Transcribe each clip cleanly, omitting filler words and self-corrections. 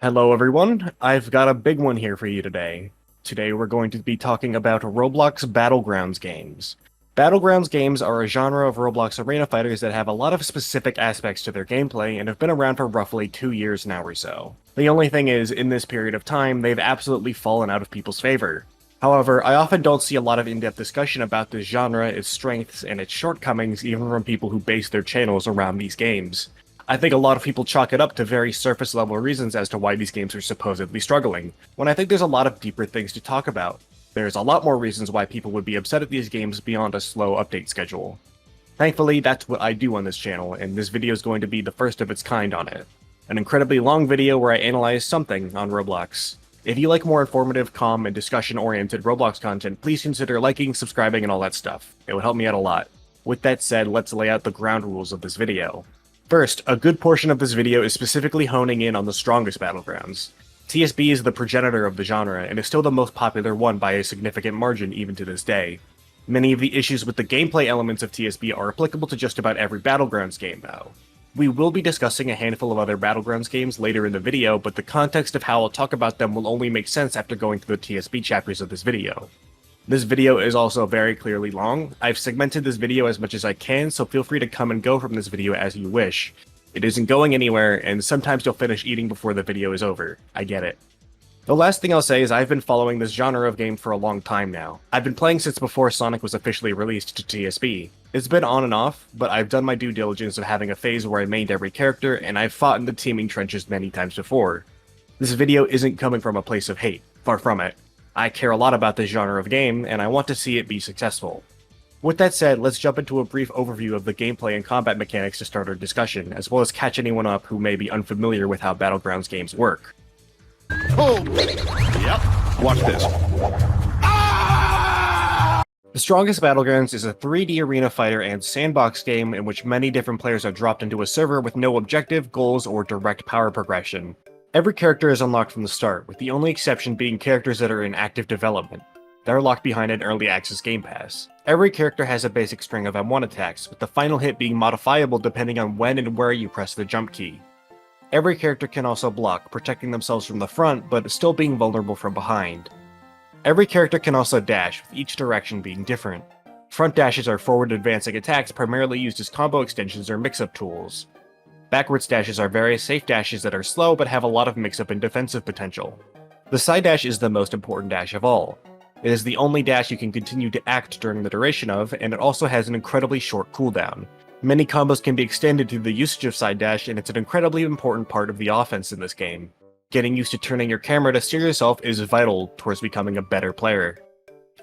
Hello everyone, I've got a big one here for you today. Today we're going to be talking about Roblox Battlegrounds games. Battlegrounds games are a genre of Roblox arena fighters that have a lot of specific aspects to their gameplay and have been around for roughly 2 years now or so. The only thing is, in this period of time, they've absolutely fallen out of people's favor. However, I often don't see a lot of in-depth discussion about this genre, its strengths, and its shortcomings even from people who base their channels around these games. I think a lot of people chalk it up to very surface level reasons as to why these games are supposedly struggling, when I think there's a lot of deeper things to talk about. There's a lot more reasons why people would be upset at these games beyond a slow update schedule. Thankfully, that's what I do on this channel, and this video is going to be the first of its kind on it. An incredibly long video where I analyze something on Roblox. If you like more informative, calm, and discussion-oriented Roblox content, please consider liking, subscribing, and all that stuff. It would help me out a lot. With that said, let's lay out the ground rules of this video. First, a good portion of this video is specifically honing in on the strongest battlegrounds. TSB is the progenitor of the genre, and is still the most popular one by a significant margin even to this day. Many of the issues with the gameplay elements of TSB are applicable to just about every Battlegrounds game, though. We will be discussing a handful of other Battlegrounds games later in the video, but the context of how I'll talk about them will only make sense after going through the TSB chapters of this video. This video is also very clearly long. I've segmented this video as much as I can, so feel free to come and go from this video as you wish. It isn't going anywhere, and sometimes you'll finish eating before the video is over. I get it. The last thing I'll say is I've been following this genre of game for a long time now. I've been playing since before Sonic was officially released to TSB. It's been on and off, but I've done my due diligence of having a phase where I mained every character, and I've fought in the teaming trenches many times before. This video isn't coming from a place of hate, far from it. I care a lot about this genre of game, and I want to see it be successful. With that said, let's jump into a brief overview of the gameplay and combat mechanics to start our discussion, as well as catch anyone up who may be unfamiliar with how Battlegrounds games work. Oh! Yep. Watch this. The Strongest Battlegrounds is a 3D arena fighter and sandbox game in which many different players are dropped into a server with no objective, goals, or direct power progression. Every character is unlocked from the start, with the only exception being characters that are in active development. They're locked behind an early access game pass. Every character has a basic string of M1 attacks, with the final hit being modifiable depending on when and where you press the jump key. Every character can also block, protecting themselves from the front, but still being vulnerable from behind. Every character can also dash, with each direction being different. Front dashes are forward advancing attacks primarily used as combo extensions or mix-up tools. Backwards dashes are various safe dashes that are slow but have a lot of mix-up and defensive potential. The side dash is the most important dash of all. It is the only dash you can continue to act during the duration of, and it also has an incredibly short cooldown. Many combos can be extended through the usage of side dash, and it's an incredibly important part of the offense in this game. Getting used to turning your camera to steer yourself is vital towards becoming a better player.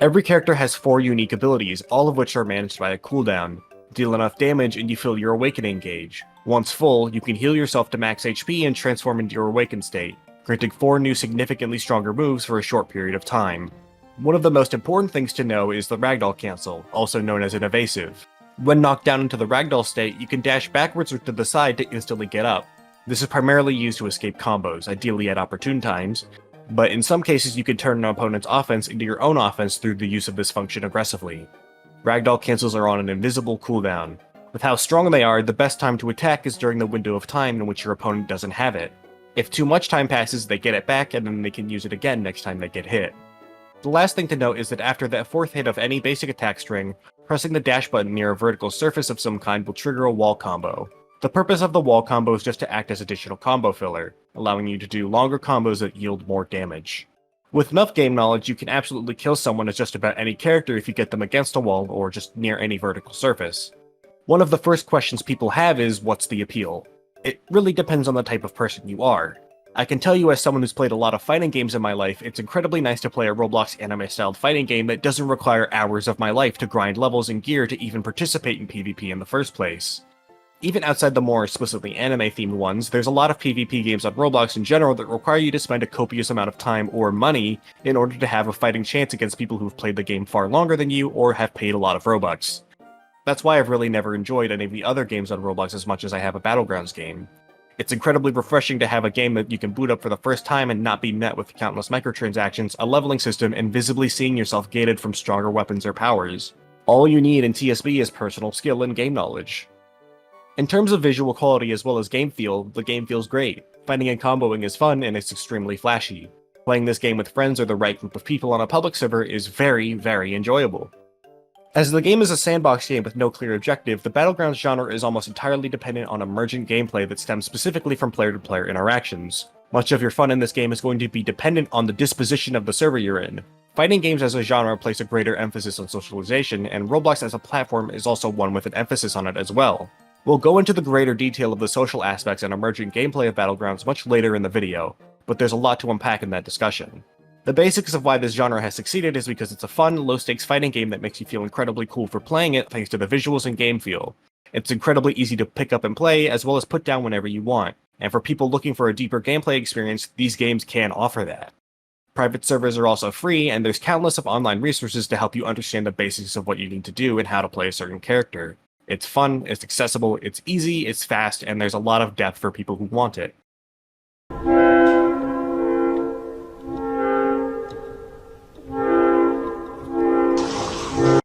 Every character has 4 unique abilities, all of which are managed by a cooldown. Deal enough damage and you fill your awakening gauge. Once full, you can heal yourself to max HP and transform into your awakened state, granting 4 new significantly stronger moves for a short period of time. One of the most important things to know is the ragdoll cancel, also known as an evasive. When knocked down into the ragdoll state, you can dash backwards or to the side to instantly get up. This is primarily used to escape combos, ideally at opportune times, but in some cases you can turn an opponent's offense into your own offense through the use of this function aggressively. Ragdoll cancels are on an invisible cooldown. With how strong they are, the best time to attack is during the window of time in which your opponent doesn't have it. If too much time passes, they get it back and then they can use it again next time they get hit. The last thing to note is that after that 4th hit of any basic attack string, pressing the dash button near a vertical surface of some kind will trigger a wall combo. The purpose of the wall combo is just to act as additional combo filler, allowing you to do longer combos that yield more damage. With enough game knowledge, you can absolutely kill someone as just about any character if you get them against a wall or just near any vertical surface. One of the first questions people have is, what's the appeal? It really depends on the type of person you are. I can tell you as someone who's played a lot of fighting games in my life, it's incredibly nice to play a Roblox anime-styled fighting game that doesn't require hours of my life to grind levels and gear to even participate in PvP in the first place. Even outside the more explicitly anime-themed ones, there's a lot of PvP games on Roblox in general that require you to spend a copious amount of time or money in order to have a fighting chance against people who've played the game far longer than you or have paid a lot of Robux. That's why I've really never enjoyed any of the other games on Roblox as much as I have a Battlegrounds game. It's incredibly refreshing to have a game that you can boot up for the first time and not be met with countless microtransactions, a leveling system, and visibly seeing yourself gated from stronger weapons or powers. All you need in TSB is personal skill and game knowledge. In terms of visual quality as well as game feel, the game feels great. fighting and comboing is fun and it's extremely flashy. Playing this game with friends or the right group of people on a public server is very, very enjoyable. As the game is a sandbox game with no clear objective, the Battlegrounds genre is almost entirely dependent on emergent gameplay that stems specifically from player-to-player interactions. Much of your fun in this game is going to be dependent on the disposition of the server you're in. Fighting games as a genre place a greater emphasis on socialization, and Roblox as a platform is also one with an emphasis on it as well. We'll go into the greater detail of the social aspects and emergent gameplay of Battlegrounds much later in the video, but there's a lot to unpack in that discussion. The basics of why this genre has succeeded is because it's a fun, low-stakes fighting game that makes you feel incredibly cool for playing it thanks to the visuals and game feel. It's incredibly easy to pick up and play, as well as put down whenever you want, and for people looking for a deeper gameplay experience, these games can offer that. Private servers are also free, and there's countless of online resources to help you understand the basics of what you need to do and how to play a certain character. It's fun, it's accessible, it's easy, it's fast, and there's a lot of depth for people who want it.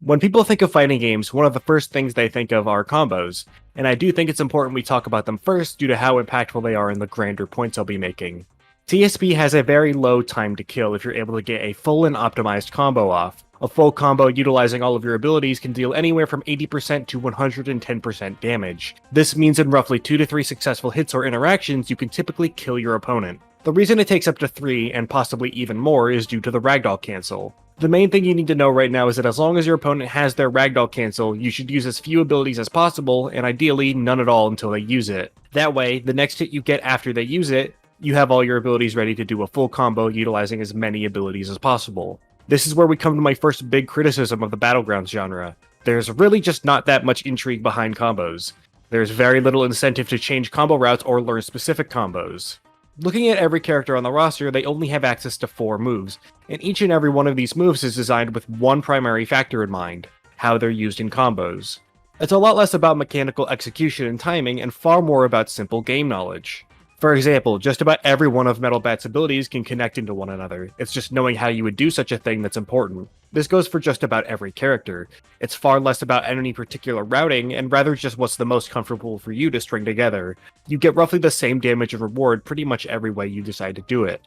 When people think of fighting games, one of the first things they think of are combos, and I do think it's important we talk about them first due to how impactful they are in the grander points I'll be making. TSB has a very low time to kill if you're able to get a full and optimized combo off. A full combo utilizing all of your abilities can deal anywhere from 80% to 110% damage. This means in roughly 2 to 3 successful hits or interactions, you can typically kill your opponent. The reason it takes up to 3, and possibly even more, is due to the ragdoll cancel. The main thing you need to know right now is that as long as your opponent has their ragdoll cancel, you should use as few abilities as possible, and ideally none at all until they use it. That way, the next hit you get after they use it, you have all your abilities ready to do a full combo utilizing as many abilities as possible. This is where we come to my first big criticism of the Battlegrounds genre. There's really just not that much intrigue behind combos. There's very little incentive to change combo routes or learn specific combos. Looking at every character on the roster, they only have access to 4 moves, and each and every one of these moves is designed with one primary factor in mind: how they're used in combos. It's a lot less about mechanical execution and timing, and far more about simple game knowledge. For example, just about every one of Metal Bat's abilities can connect into one another. It's just knowing how you would do such a thing that's important. This goes for just about every character. It's far less about any particular routing, and rather just what's the most comfortable for you to string together. You get roughly the same damage and reward pretty much every way you decide to do it.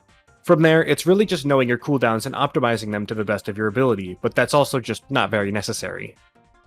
From there, it's really just knowing your cooldowns and optimizing them to the best of your ability, but that's also just not very necessary.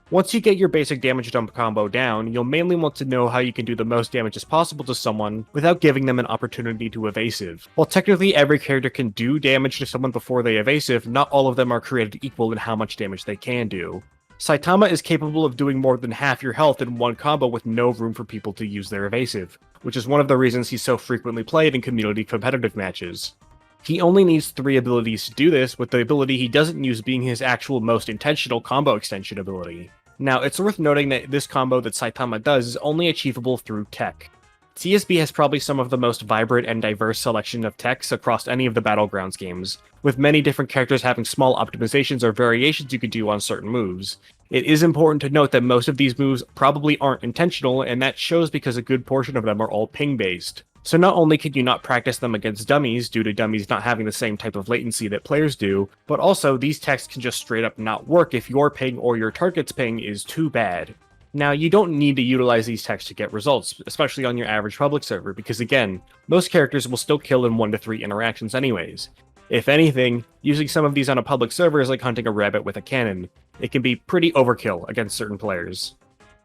Once you get your basic damage dump combo down, you'll mainly want to know how you can do the most damage as possible to someone without giving them an opportunity to evasive. While technically every character can do damage to someone before they evasive, not all of them are created equal in how much damage they can do. Saitama is capable of doing more than half your health in one combo with no room for people to use their evasive, which is one of the reasons he's so frequently played in community competitive matches. He only needs 3 abilities to do this, with the ability he doesn't use being his actual most intentional combo extension ability. Now, it's worth noting that this combo that Saitama does is only achievable through tech. TSB has probably some of the most vibrant and diverse selection of techs across any of the Battlegrounds games, with many different characters having small optimizations or variations you could do on certain moves. It is important to note that most of these moves probably aren't intentional, and that shows because a good portion of them are all ping-based. So not only can you not practice them against dummies due to dummies not having the same type of latency that players do, but also these techs can just straight up not work if your ping or your target's ping is too bad. Now, you don't need to utilize these techs to get results, especially on your average public server, because again, most characters will still kill in 1 to 3 interactions anyways. If anything, using some of these on a public server is like hunting a rabbit with a cannon. It can be pretty overkill against certain players.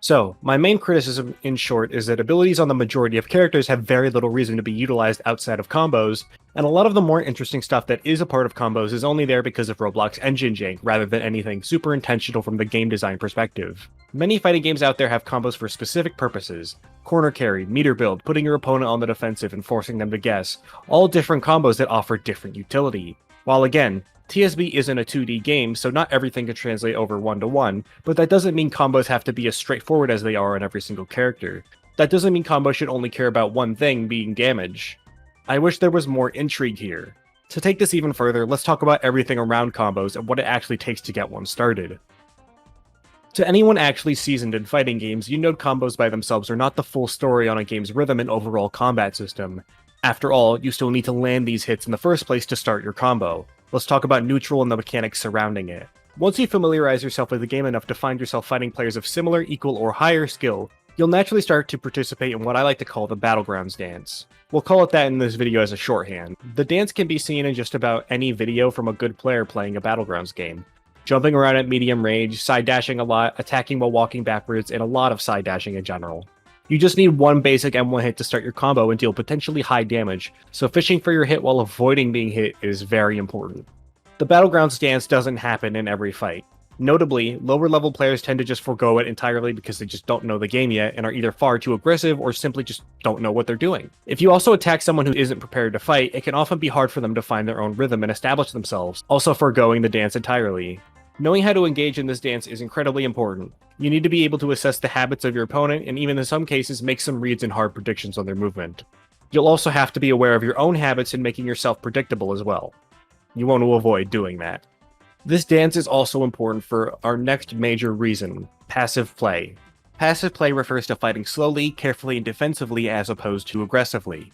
So, my main criticism, in short, is that abilities on the majority of characters have very little reason to be utilized outside of combos, and a lot of the more interesting stuff that is a part of combos is only there because of Roblox engine jank, rather than anything super intentional from the game design perspective. Many fighting games out there have combos for specific purposes: corner carry, meter build, putting your opponent on the defensive and forcing them to guess, all different combos that offer different utility. While again, TSB isn't a 2D game, so not everything can translate over 1-to-1, but that doesn't mean combos have to be as straightforward as they are on every single character. That doesn't mean combos should only care about one thing, being damage. I wish there was more intrigue here. To take this even further, let's talk about everything around combos and what it actually takes to get one started. To anyone actually seasoned in fighting games, you know combos by themselves are not the full story on a game's rhythm and overall combat system. After all, you still need to land these hits in the first place to start your combo. Let's talk about neutral and the mechanics surrounding it. Once you familiarize yourself with the game enough to find yourself fighting players of similar, equal, or higher skill, You'll naturally start to participate in what I like to call the Battlegrounds dance. We'll call it that in this video as a shorthand. The dance can be seen in just about any video from a good player playing a Battlegrounds game. Jumping around at medium range, side dashing a lot, attacking while walking backwards, and a lot of side dashing in general. You just need one basic M1 hit to start your combo and deal potentially high damage, so fishing for your hit while avoiding being hit is very important. The Battlegrounds dance doesn't happen in every fight. Notably, lower level players tend to just forego it entirely because they just don't know the game yet and are either far too aggressive or simply just don't know what they're doing. If you also attack someone who isn't prepared to fight, it can often be hard for them to find their own rhythm and establish themselves, also foregoing the dance entirely. Knowing how to engage in this dance is incredibly important. You need to be able to assess the habits of your opponent and even in some cases make some reads and hard predictions on their movement. You'll also have to be aware of your own habits and making yourself predictable as well. You want to avoid doing that. This dance is also important for our next major reason, passive play. Passive play refers to fighting slowly, carefully, and defensively as opposed to aggressively.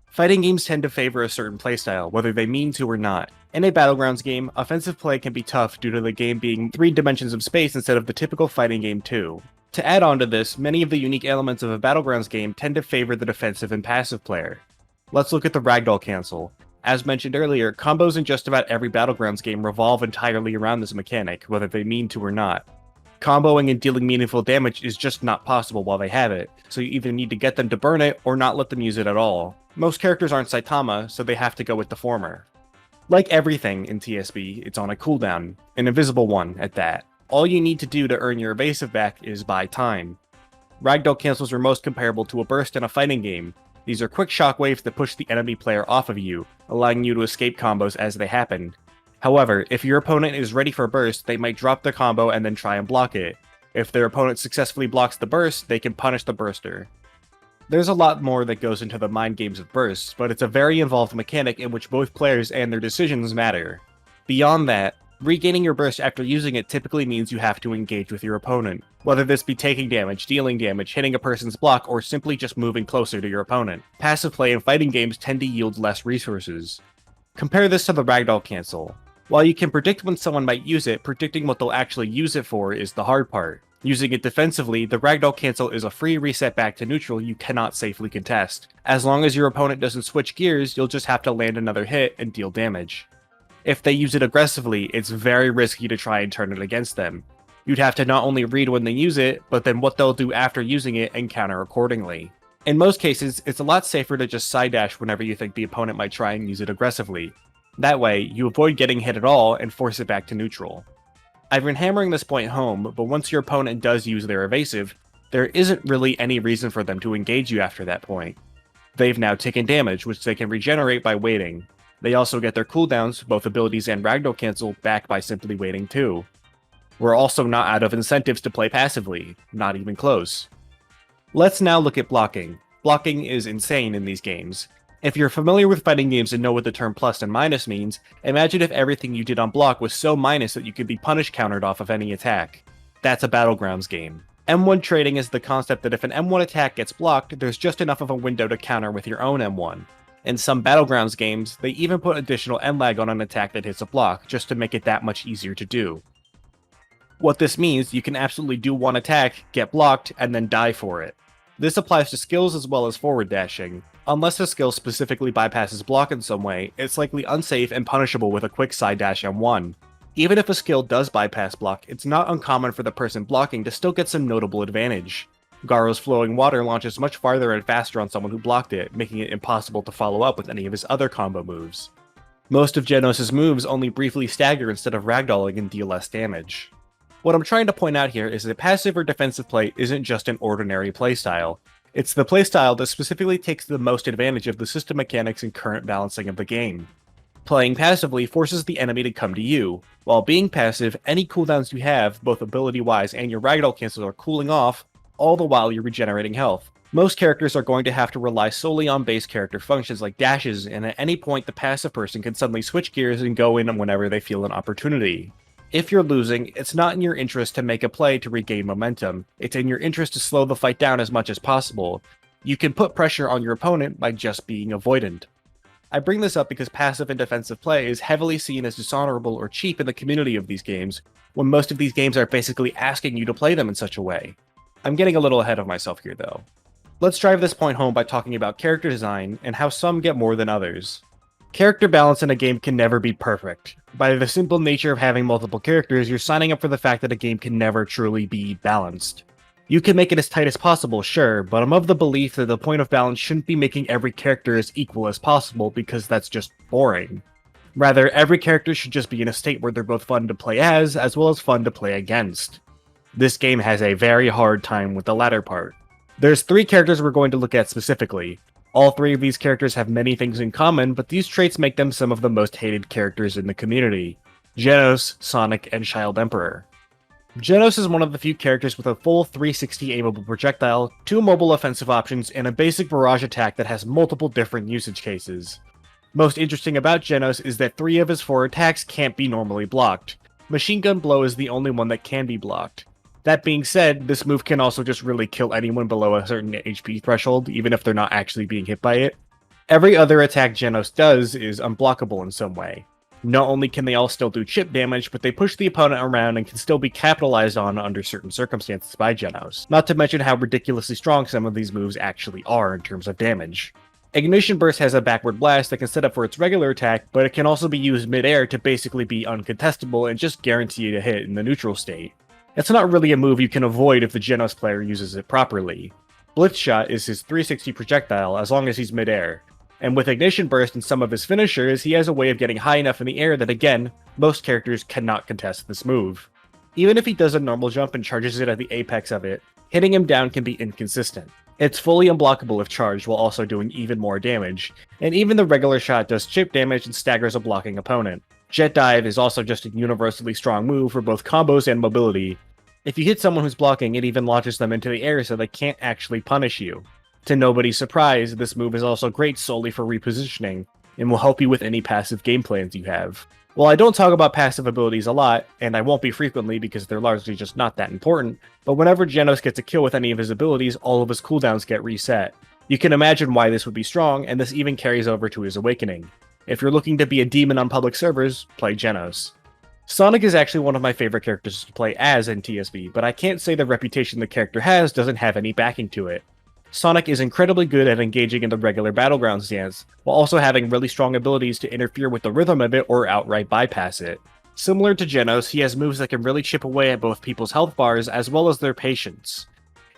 Fighting games tend to favor a certain playstyle, whether they mean to or not. In a Battlegrounds game, offensive play can be tough due to the game being 3 dimensions of space instead of the typical fighting game 2. To add on to this, many of the unique elements of a Battlegrounds game tend to favor the defensive and passive player. Let's look at the ragdoll cancel. As mentioned earlier, combos in just about every Battlegrounds game revolve entirely around this mechanic, whether they mean to or not. Comboing and dealing meaningful damage is just not possible while they have it, so you either need to get them to burn it or not let them use it at all. Most characters aren't Saitama, so they have to go with the former. Like everything in TSB, it's on a cooldown, an invisible one at that. All you need to do to earn your evasive back is buy time. Ragdoll cancels are most comparable to a burst in a fighting game. These are quick shockwaves that push the enemy player off of you, allowing you to escape combos as they happen. However, if your opponent is ready for a burst, they might drop the combo and then try and block it. If their opponent successfully blocks the burst, they can punish the burster. There's a lot more that goes into the mind games of bursts, but it's a very involved mechanic in which both players and their decisions matter. Beyond that, regaining your burst after using it typically means you have to engage with your opponent, whether this be taking damage, dealing damage, hitting a person's block, or simply just moving closer to your opponent. Passive play in fighting games tend to yield less resources. Compare this to the ragdoll cancel. While you can predict when someone might use it, predicting what they'll actually use it for is the hard part. Using it defensively, the ragdoll cancel is a free reset back to neutral you cannot safely contest. As long as your opponent doesn't switch gears, you'll just have to land another hit and deal damage. If they use it aggressively, it's very risky to try and turn it against them. You'd have to not only read when they use it, but then what they'll do after using it and counter accordingly. In most cases, it's a lot safer to just side dash whenever you think the opponent might try and use it aggressively. That way, you avoid getting hit at all and force it back to neutral. I've been hammering this point home, but once your opponent does use their evasive, there isn't really any reason for them to engage you after that point. They've now taken damage, which they can regenerate by waiting. They also get their cooldowns, both abilities and ragdoll cancel, back by simply waiting too. We're also not out of incentives to play passively, not even close. Let's now look at blocking. Blocking is insane in these games. If you're familiar with fighting games and know what the term plus and minus means, imagine if everything you did on block was so minus that you could be punish countered off of any attack. That's a Battlegrounds game. M1 trading is the concept that if an M1 attack gets blocked, there's just enough of a window to counter with your own M1. In some Battlegrounds games, they even put additional end lag on an attack that hits a block, just to make it that much easier to do. What this means, you can absolutely do one attack, get blocked, and then die for it. This applies to skills as well as forward dashing. Unless a skill specifically bypasses block in some way, it's likely unsafe and punishable with a quick side dash M1. Even if a skill does bypass block, it's not uncommon for the person blocking to still get some notable advantage. Garo's flowing water launches much farther and faster on someone who blocked it, making it impossible to follow up with any of his other combo moves. Most of Genos' moves only briefly stagger instead of ragdolling and deal less damage. What I'm trying to point out here is that passive or defensive play isn't just an ordinary playstyle. It's the playstyle that specifically takes the most advantage of the system mechanics and current balancing of the game. Playing passively forces the enemy to come to you, while being passive, any cooldowns you have, both ability-wise and your ragdoll cancels are cooling off, all the while you're regenerating health. Most characters are going to have to rely solely on base character functions like dashes, and at any point the passive person can suddenly switch gears and go in whenever they feel an opportunity. If you're losing, it's not in your interest to make a play to regain momentum, it's in your interest to slow the fight down as much as possible. You can put pressure on your opponent by just being avoidant. I bring this up because passive and defensive play is heavily seen as dishonorable or cheap in the community of these games, when most of these games are basically asking you to play them in such a way. I'm getting a little ahead of myself here though. Let's drive this point home by talking about character design and how some get more than others. Character balance in a game can never be perfect. By the simple nature of having multiple characters, you're signing up for the fact that a game can never truly be balanced. You can make it as tight as possible, sure, but I'm of the belief that the point of balance shouldn't be making every character as equal as possible because that's just boring. Rather, every character should just be in a state where they're both fun to play as well as fun to play against. This game has a very hard time with the latter part. There's 3 characters we're going to look at specifically. All 3 of these characters have many things in common, but these traits make them some of the most hated characters in the community. Genos, Sonic, and Child Emperor. Genos is one of the few characters with a full 360 aimable projectile, 2 mobile offensive options, and a basic barrage attack that has multiple different usage cases. Most interesting about Genos is that 3 of his 4 attacks can't be normally blocked. Machine Gun Blow is the only one that can be blocked. That being said, this move can also just really kill anyone below a certain HP threshold, even if they're not actually being hit by it. Every other attack Genos does is unblockable in some way. Not only can they all still do chip damage, but they push the opponent around and can still be capitalized on under certain circumstances by Genos. Not to mention how ridiculously strong some of these moves actually are in terms of damage. Ignition Burst has a backward blast that can set up for its regular attack, but it can also be used mid-air to basically be uncontestable and just guarantee a hit in the neutral state. It's not really a move you can avoid if the Genos player uses it properly. Blitz Shot is his 360 projectile as long as he's mid-air, and with Ignition Burst and some of his finishers, he has a way of getting high enough in the air that again, most characters cannot contest this move. Even if he does a normal jump and charges it at the apex of it, hitting him down can be inconsistent. It's fully unblockable if charged while also doing even more damage, and even the regular shot does chip damage and staggers a blocking opponent. Jet Dive is also just a universally strong move for both combos and mobility. If you hit someone who's blocking, it even launches them into the air so they can't actually punish you. To nobody's surprise, this move is also great solely for repositioning, and will help you with any passive game plans you have. While I don't talk about passive abilities a lot, and I won't be frequently because they're largely just not that important, but whenever Genos gets a kill with any of his abilities, all of his cooldowns get reset. You can imagine why this would be strong, and this even carries over to his Awakening. If you're looking to be a demon on public servers, play Genos. Sonic is actually one of my favorite characters to play as in TSB, but I can't say the reputation the character has doesn't have any backing to it. Sonic is incredibly good at engaging in the regular Battlegrounds stance, while also having really strong abilities to interfere with the rhythm of it or outright bypass it. Similar to Genos, he has moves that can really chip away at both people's health bars as well as their patience.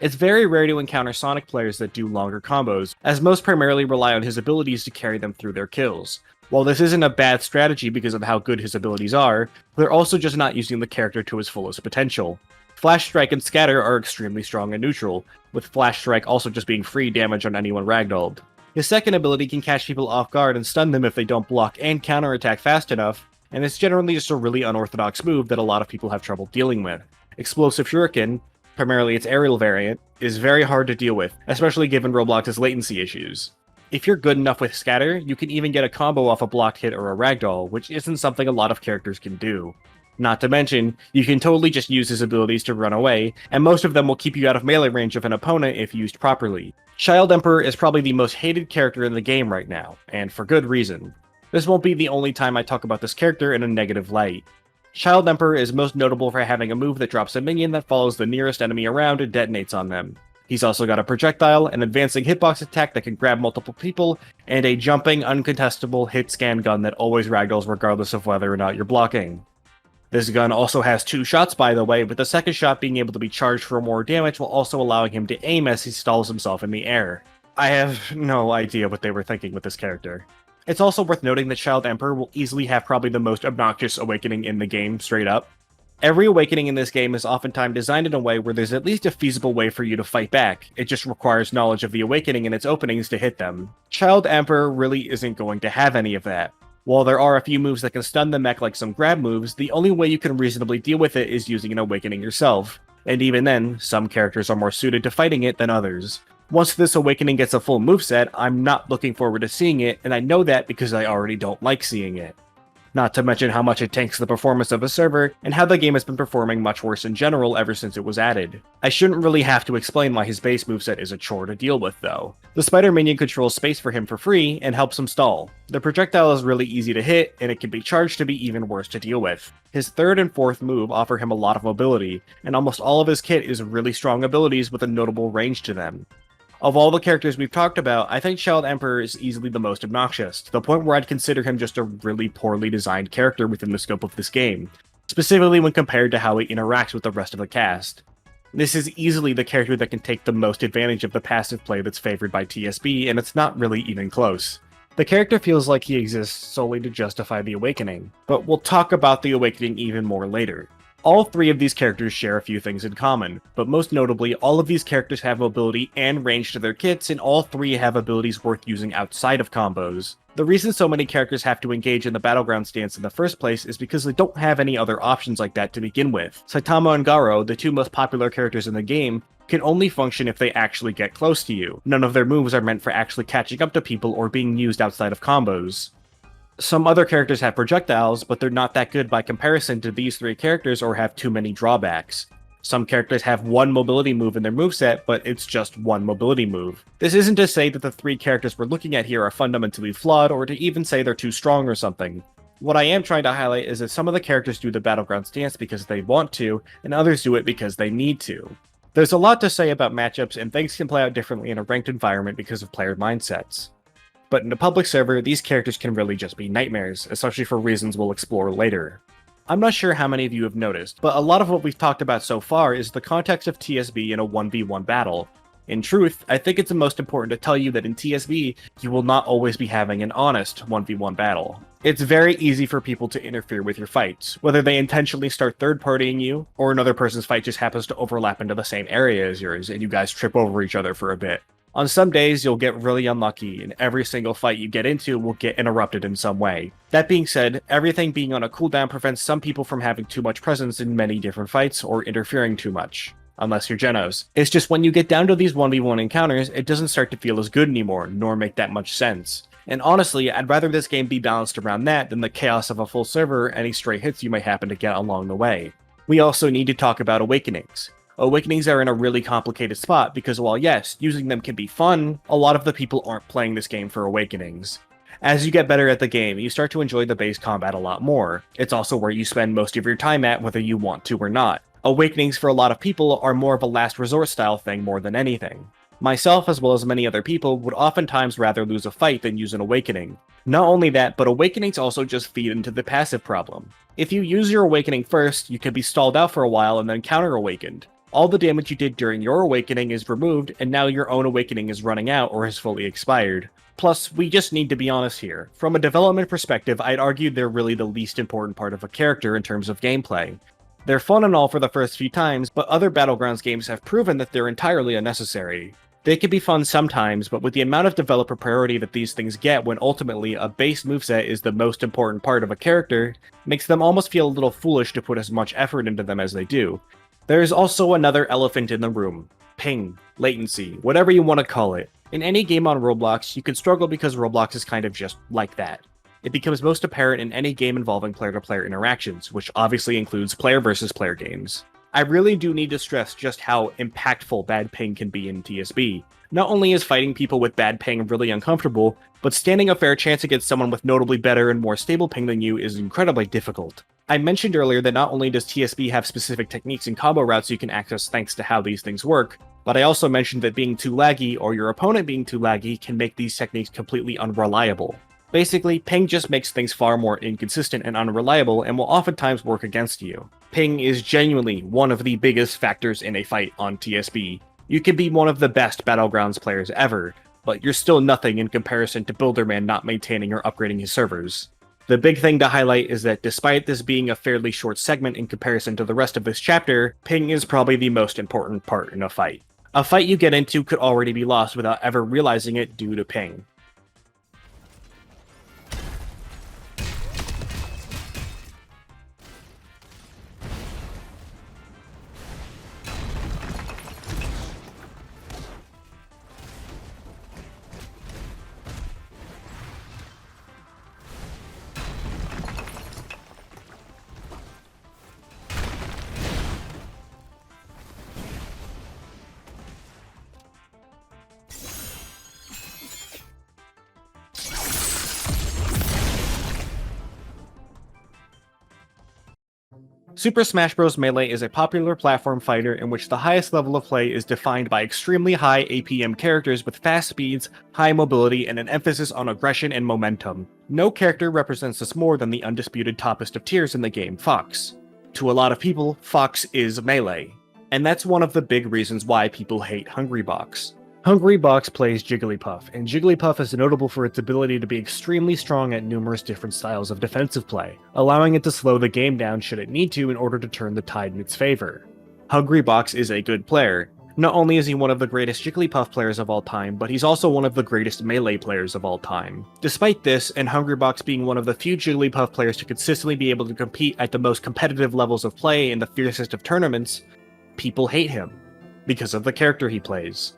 It's very rare to encounter Sonic players that do longer combos, as most primarily rely on his abilities to carry them through their kills. While this isn't a bad strategy because of how good his abilities are, they're also just not using the character to his fullest potential. Flash Strike and Scatter are extremely strong and neutral, with Flash Strike also just being free damage on anyone ragdolled. His second ability can catch people off guard and stun them if they don't block and counterattack fast enough, and it's generally just a really unorthodox move that a lot of people have trouble dealing with. Explosive Shuriken, primarily its aerial variant, is very hard to deal with, especially given Roblox's latency issues. If you're good enough with Scatter, you can even get a combo off a blocked hit or a ragdoll, which isn't something a lot of characters can do. Not to mention, you can totally just use his abilities to run away, and most of them will keep you out of melee range of an opponent if used properly. Child Emperor is probably the most hated character in the game right now, and for good reason. This won't be the only time I talk about this character in a negative light. Child Emperor is most notable for having a move that drops a minion that follows the nearest enemy around and detonates on them. He's also got a projectile, an advancing hitbox attack that can grab multiple people, and a jumping, uncontestable hit scan gun that always ragdolls regardless of whether or not you're blocking. This gun also has 2 shots, by the way, with the second shot being able to be charged for more damage while also allowing him to aim as he stalls himself in the air. I have no idea what they were thinking with this character. It's also worth noting that Child Emperor will easily have probably the most obnoxious awakening in the game, straight up. Every awakening in this game is oftentimes designed in a way where there's at least a feasible way for you to fight back. It just requires knowledge of the awakening and its openings to hit them. Child Emperor really isn't going to have any of that. While there are a few moves that can stun the mech like some grab moves, the only way you can reasonably deal with it is using an awakening yourself. And even then, some characters are more suited to fighting it than others. Once this awakening gets a full moveset, I'm not looking forward to seeing it, and I know that because I already don't like seeing it. Not to mention how much it tanks the performance of a server, and how the game has been performing much worse in general ever since it was added. I shouldn't really have to explain why his base moveset is a chore to deal with though. The spider minion controls space for him for free and helps him stall. The projectile is really easy to hit, and it can be charged to be even worse to deal with. His third and fourth move offer him a lot of mobility, and almost all of his kit is really strong abilities with a notable range to them. Of all the characters we've talked about, I think Child Emperor is easily the most obnoxious, to the point where I'd consider him just a really poorly designed character within the scope of this game, specifically when compared to how he interacts with the rest of the cast. This is easily the character that can take the most advantage of the passive play that's favored by TSB, and it's not really even close. The character feels like he exists solely to justify the Awakening, but we'll talk about the Awakening even more later. All three of these characters share a few things in common, but most notably, all of these characters have mobility and range to their kits, and all three have abilities worth using outside of combos. The reason so many characters have to engage in the Battleground stance in the first place is because they don't have any other options like that to begin with. Saitama and Garo, the two most popular characters in the game, can only function if they actually get close to you. None of their moves are meant for actually catching up to people or being used outside of combos. Some other characters have projectiles, but they're not that good by comparison to these three characters or have too many drawbacks. Some characters have one mobility move in their moveset, but it's just one mobility move. This isn't to say that the three characters we're looking at here are fundamentally flawed, or to even say they're too strong or something. What I am trying to highlight is that some of the characters do the Battleground stance because they want to, and others do it because they need to. There's a lot to say about matchups, and things can play out differently in a ranked environment because of player mindsets. But in a public server, these characters can really just be nightmares, especially for reasons we'll explore later. I'm not sure how many of you have noticed, but a lot of what we've talked about so far is the context of TSB in a 1v1 battle. In truth, I think it's the most important to tell you that in TSB, you will not always be having an honest 1v1 battle. It's very easy for people to interfere with your fights, whether they intentionally start third-partying you, or another person's fight just happens to overlap into the same area as yours, and you guys trip over each other for a bit. On some days, you'll get really unlucky, and every single fight you get into will get interrupted in some way. That being said, everything being on a cooldown prevents some people from having too much presence in many different fights or interfering too much. Unless you're Genos. It's just when you get down to these 1v1 encounters, it doesn't start to feel as good anymore, nor make that much sense. And honestly, I'd rather this game be balanced around that than the chaos of a full server or any stray hits you might happen to get along the way. We also need to talk about Awakenings. Awakenings are in a really complicated spot because while yes, using them can be fun, a lot of the people aren't playing this game for Awakenings. As you get better at the game, you start to enjoy the base combat a lot more. It's also where you spend most of your time at whether you want to or not. Awakenings for a lot of people are more of a last resort style thing more than anything. Myself, as well as many other people, would oftentimes rather lose a fight than use an Awakening. Not only that, but Awakenings also just feed into the passive problem. If you use your Awakening first, you could be stalled out for a while and then counter-awakened. All the damage you did during your Awakening is removed, and now your own Awakening is running out or has fully expired. Plus, we just need to be honest here. From a development perspective, I'd argue they're really the least important part of a character in terms of gameplay. They're fun and all for the first few times, but other Battlegrounds games have proven that they're entirely unnecessary. They can be fun sometimes, but with the amount of developer priority that these things get when ultimately a base moveset is the most important part of a character, makes them almost feel a little foolish to put as much effort into them as they do. There's also another elephant in the room. Ping, latency, whatever you want to call it. In any game on Roblox, you can struggle because Roblox is kind of just like that. It becomes most apparent in any game involving player-to-player interactions, which obviously includes player versus player games. I really do need to stress just how impactful bad ping can be in TSB. Not only is fighting people with bad ping really uncomfortable, but standing a fair chance against someone with notably better and more stable ping than you is incredibly difficult. I mentioned earlier that not only does TSB have specific techniques and combo routes you can access thanks to how these things work, but I also mentioned that being too laggy or your opponent being too laggy can make these techniques completely unreliable. Basically, ping just makes things far more inconsistent and unreliable and will oftentimes work against you. Ping is genuinely one of the biggest factors in a fight on TSB. You can be one of the best Battlegrounds players ever, but you're still nothing in comparison to Builderman not maintaining or upgrading his servers. The big thing to highlight is that despite this being a fairly short segment in comparison to the rest of this chapter, ping is probably the most important part in a fight. A fight you get into could already be lost without ever realizing it due to ping. Super Smash Bros. Melee is a popular platform fighter in which the highest level of play is defined by extremely high APM characters with fast speeds, high mobility, and an emphasis on aggression and momentum. No character represents this more than the undisputed toppest of tiers in the game, Fox. To a lot of people, Fox is Melee. And that's one of the big reasons why people hate Hungrybox. Hungrybox plays Jigglypuff, and Jigglypuff is notable for its ability to be extremely strong at numerous different styles of defensive play, allowing it to slow the game down should it need to in order to turn the tide in its favor. Hungrybox is a good player. Not only is he one of the greatest Jigglypuff players of all time, but he's also one of the greatest Melee players of all time. Despite this, and Hungrybox being one of the few Jigglypuff players to consistently be able to compete at the most competitive levels of play in the fiercest of tournaments, people hate him, because of the character he plays.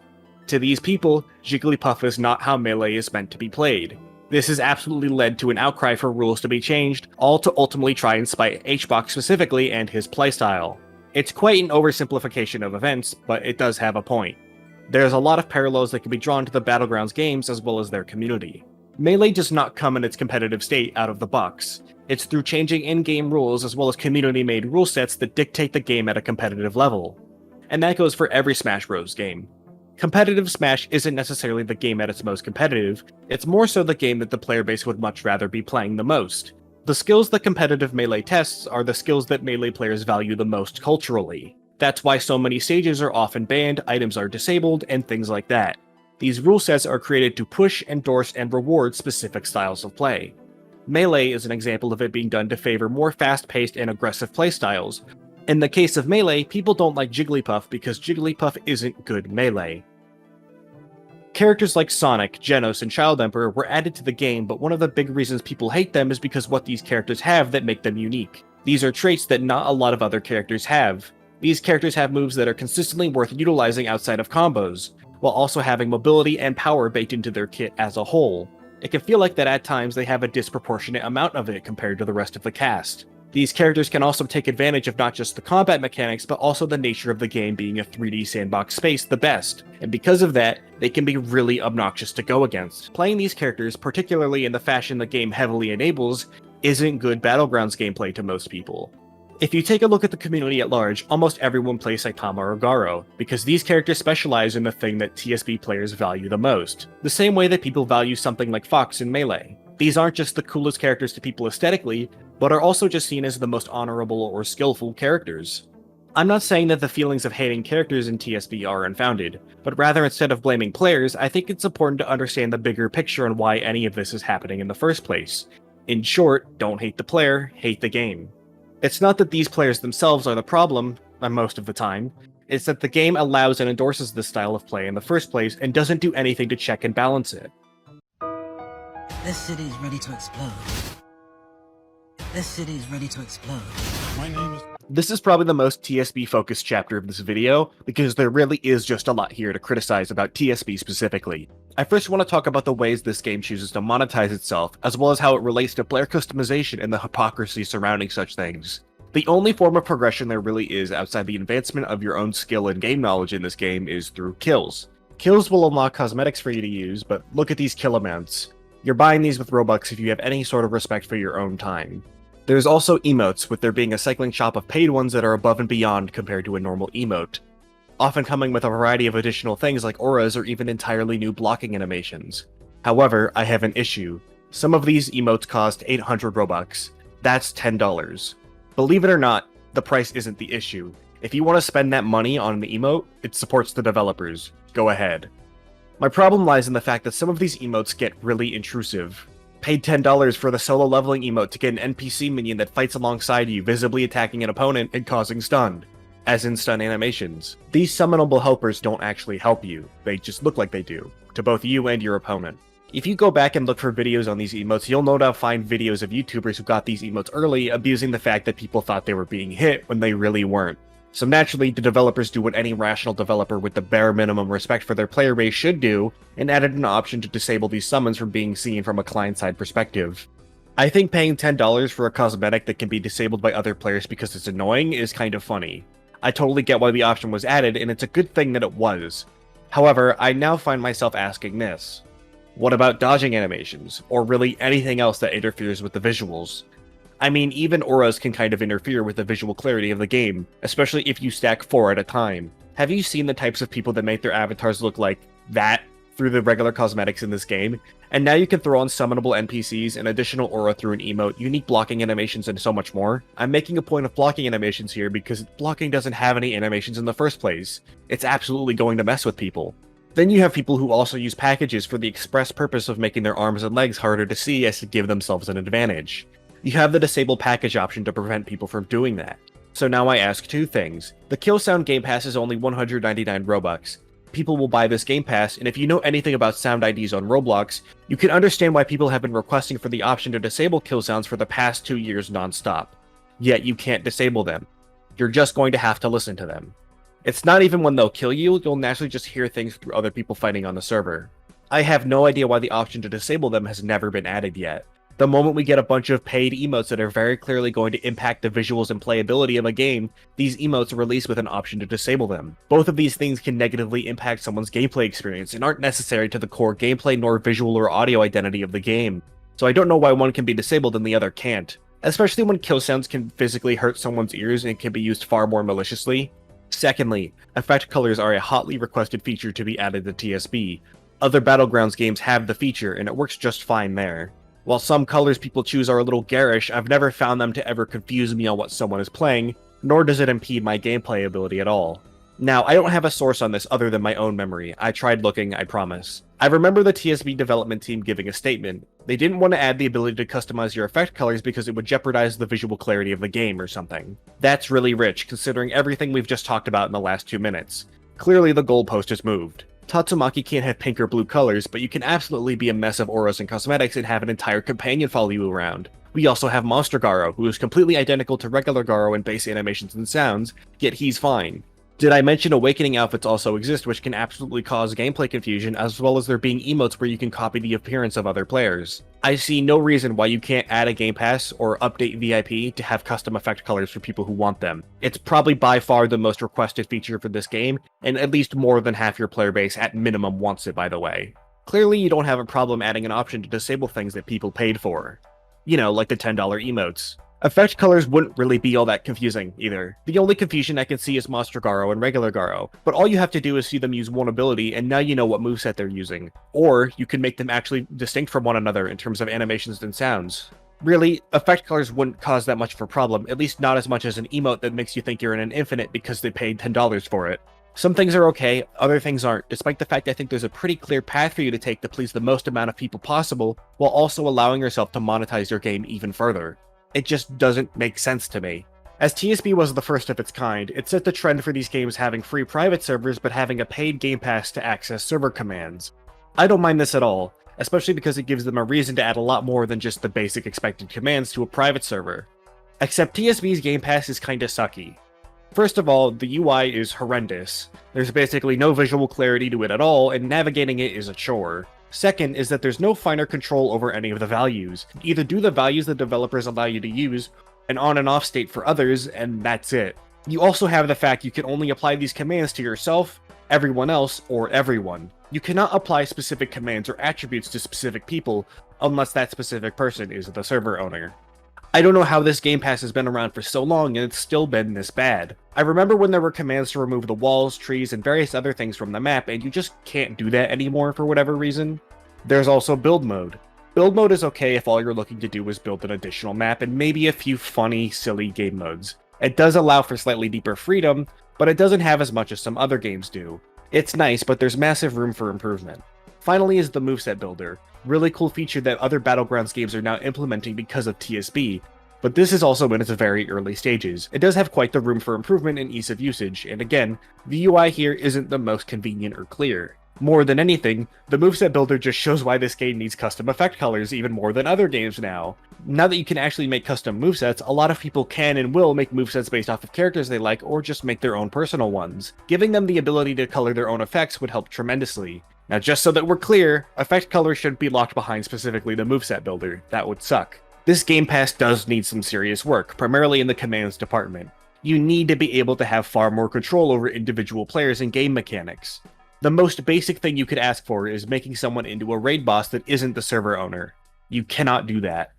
To these people, Jigglypuff is not how Melee is meant to be played. This has absolutely led to an outcry for rules to be changed, all to ultimately try and spite HBox specifically and his playstyle. It's quite an oversimplification of events, but it does have a point. There's a lot of parallels that can be drawn to the Battlegrounds games as well as their community. Melee does not come in its competitive state out of the box. It's through changing in-game rules as well as community-made rule sets that dictate the game at a competitive level. And that goes for every Smash Bros. Game. Competitive Smash isn't necessarily the game at its most competitive, it's more so the game that the player base would much rather be playing the most. The skills that competitive Melee tests are the skills that Melee players value the most culturally. That's why so many stages are often banned, items are disabled, and things like that. These rule sets are created to push, endorse, and reward specific styles of play. Melee is an example of it being done to favor more fast-paced and aggressive playstyles. In the case of Melee, people don't like Jigglypuff because Jigglypuff isn't good Melee. Characters like Sonic, Genos, and Child Emperor were added to the game, but one of the big reasons people hate them is because what these characters have that make them unique. These are traits that not a lot of other characters have. These characters have moves that are consistently worth utilizing outside of combos, while also having mobility and power baked into their kit as a whole. It can feel like that at times they have a disproportionate amount of it compared to the rest of the cast. These characters can also take advantage of not just the combat mechanics, but also the nature of the game being a 3D sandbox space the best, and because of that, they can be really obnoxious to go against. Playing these characters, particularly in the fashion the game heavily enables, isn't good Battlegrounds gameplay to most people. If you take a look at the community at large, almost everyone plays Saitama or Garo, because these characters specialize in the thing that TSB players value the most, the same way that people value something like Fox in Melee. These aren't just the coolest characters to people aesthetically, but are also just seen as the most honorable or skillful characters. I'm not saying that the feelings of hating characters in TSB are unfounded, but rather instead of blaming players, I think it's important to understand the bigger picture on why any of this is happening in the first place. In short, don't hate the player, hate the game. It's not that these players themselves are the problem, most of the time, it's that the game allows and endorses this style of play in the first place and doesn't do anything to check and balance it. This city is ready to explode. This city is ready to explode. My name is... This is probably the most TSB-focused chapter of this video, because there really is just a lot here to criticize about TSB specifically. I first want to talk about the ways this game chooses to monetize itself, as well as how it relates to player customization and the hypocrisy surrounding such things. The only form of progression there really is outside the advancement of your own skill and game knowledge in this game is through kills. Kills will unlock cosmetics for you to use, but look at these kill amounts. You're buying these with Robux if you have any sort of respect for your own time. There's also emotes, with there being a cycling shop of paid ones that are above and beyond compared to a normal emote, often coming with a variety of additional things like auras or even entirely new blocking animations. However, I have an issue. Some of these emotes cost 800 Robux. That's $10. Believe it or not, the price isn't the issue. If you want to spend that money on an emote, it supports the developers. Go ahead. My problem lies in the fact that some of these emotes get really intrusive. Paid $10 for the solo leveling emote to get an NPC minion that fights alongside you, visibly attacking an opponent and causing stun, as in stun animations. These summonable helpers don't actually help you, they just look like they do, to both you and your opponent. If you go back and look for videos on these emotes, you'll no doubt find videos of YouTubers who got these emotes early abusing the fact that people thought they were being hit when they really weren't. So naturally, the developers do what any rational developer with the bare minimum respect for their player base should do, and added an option to disable these summons from being seen from a client-side perspective. I think paying $10 for a cosmetic that can be disabled by other players because it's annoying is kind of funny. I totally get why the option was added, and it's a good thing that it was. However, I now find myself asking this. What about dodging animations, or really anything else that interferes with the visuals? I mean, even auras can kind of interfere with the visual clarity of the game, especially if you stack 4 at a time. Have you seen the types of people that make their avatars look like that through the regular cosmetics in this game? And now you can throw on summonable NPCs, an additional aura through an emote, unique blocking animations, and so much more. I'm making a point of blocking animations here because blocking doesn't have any animations in the first place. It's absolutely going to mess with people. Then you have people who also use packages for the express purpose of making their arms and legs harder to see as to give themselves an advantage. You have the disable package option to prevent people from doing that. So now I ask two things. The Kill Sound Game Pass is only 199 Robux. People will buy this Game Pass, and if you know anything about sound IDs on Roblox, you can understand why people have been requesting for the option to disable kill sounds for the past 2 years non-stop. Yet you can't disable them. You're just going to have to listen to them. It's not even when they'll kill you, you'll naturally just hear things through other people fighting on the server. I have no idea why the option to disable them has never been added yet. The moment we get a bunch of paid emotes that are very clearly going to impact the visuals and playability of a game, these emotes are released with an option to disable them. Both of these things can negatively impact someone's gameplay experience and aren't necessary to the core gameplay nor visual or audio identity of the game. So I don't know why one can be disabled and the other can't. Especially when kill sounds can physically hurt someone's ears and can be used far more maliciously. Secondly, effect colors are a hotly requested feature to be added to TSB. Other Battlegrounds games have the feature, and it works just fine there. While some colors people choose are a little garish, I've never found them to ever confuse me on what someone is playing, nor does it impede my gameplay ability at all. Now, I don't have a source on this other than my own memory. I tried looking, I promise. I remember the TSB development team giving a statement. They didn't want to add the ability to customize your effect colors because it would jeopardize the visual clarity of the game or something. That's really rich, considering everything we've just talked about in the last 2 minutes. Clearly the goalpost has moved. Tatsumaki can't have pink or blue colors, but you can absolutely be a mess of auras and cosmetics and have an entire companion follow you around. We also have Monster Garo, who is completely identical to regular Garo in base animations and sounds, yet he's fine. Did I mention Awakening outfits also exist, which can absolutely cause gameplay confusion, as well as there being emotes where you can copy the appearance of other players. I see no reason why you can't add a Game Pass or update VIP to have custom effect colors for people who want them. It's probably by far the most requested feature for this game, and at least more than half your player base at minimum wants it, by the way. Clearly you don't have a problem adding an option to disable things that people paid for. You know, like the $10 emotes. Effect colors wouldn't really be all that confusing, either. The only confusion I can see is Monster Garo and regular Garo, but all you have to do is see them use one ability and now you know what moveset they're using. Or, you can make them actually distinct from one another in terms of animations and sounds. Really, effect colors wouldn't cause that much of a problem, at least not as much as an emote that makes you think you're in an infinite because they paid $10 for it. Some things are okay, other things aren't, despite the fact I think there's a pretty clear path for you to take to please the most amount of people possible, while also allowing yourself to monetize your game even further. It just doesn't make sense to me. As TSB was the first of its kind, it set the trend for these games having free private servers but having a paid Game Pass to access server commands. I don't mind this at all, especially because it gives them a reason to add a lot more than just the basic expected commands to a private server. Except TSB's Game Pass is kinda sucky. First of all, the UI is horrendous. There's basically no visual clarity to it at all, and navigating it is a chore. Second is that there's no finer control over any of the values. You either do the values the developers allow you to use, an on and off state for others, and that's it. You also have the fact you can only apply these commands to yourself, everyone else, or everyone. You cannot apply specific commands or attributes to specific people, unless that specific person is the server owner. I don't know how this Game Pass has been around for so long and it's still been this bad. I remember when there were commands to remove the walls, trees, and various other things from the map, and you just can't do that anymore for whatever reason. There's also build mode. Build mode is okay if all you're looking to do is build an additional map and maybe a few funny, silly game modes. It does allow for slightly deeper freedom, but it doesn't have as much as some other games do. It's nice, but there's massive room for improvement. Finally is the moveset builder. Really cool feature that other Battlegrounds games are now implementing because of TSB, but this is also in its very early stages. It does have quite the room for improvement and ease of usage, and again, the UI here isn't the most convenient or clear. More than anything, the moveset builder just shows why this game needs custom effect colors even more than other games now. Now that you can actually make custom movesets, a lot of people can and will make movesets based off of characters they like or just make their own personal ones. Giving them the ability to color their own effects would help tremendously. Now just so that we're clear, effect color shouldn't be locked behind specifically the moveset builder. That would suck. This Game Pass does need some serious work, primarily in the commands department. You need to be able to have far more control over individual players and game mechanics. The most basic thing you could ask for is making someone into a raid boss that isn't the server owner. You cannot do that.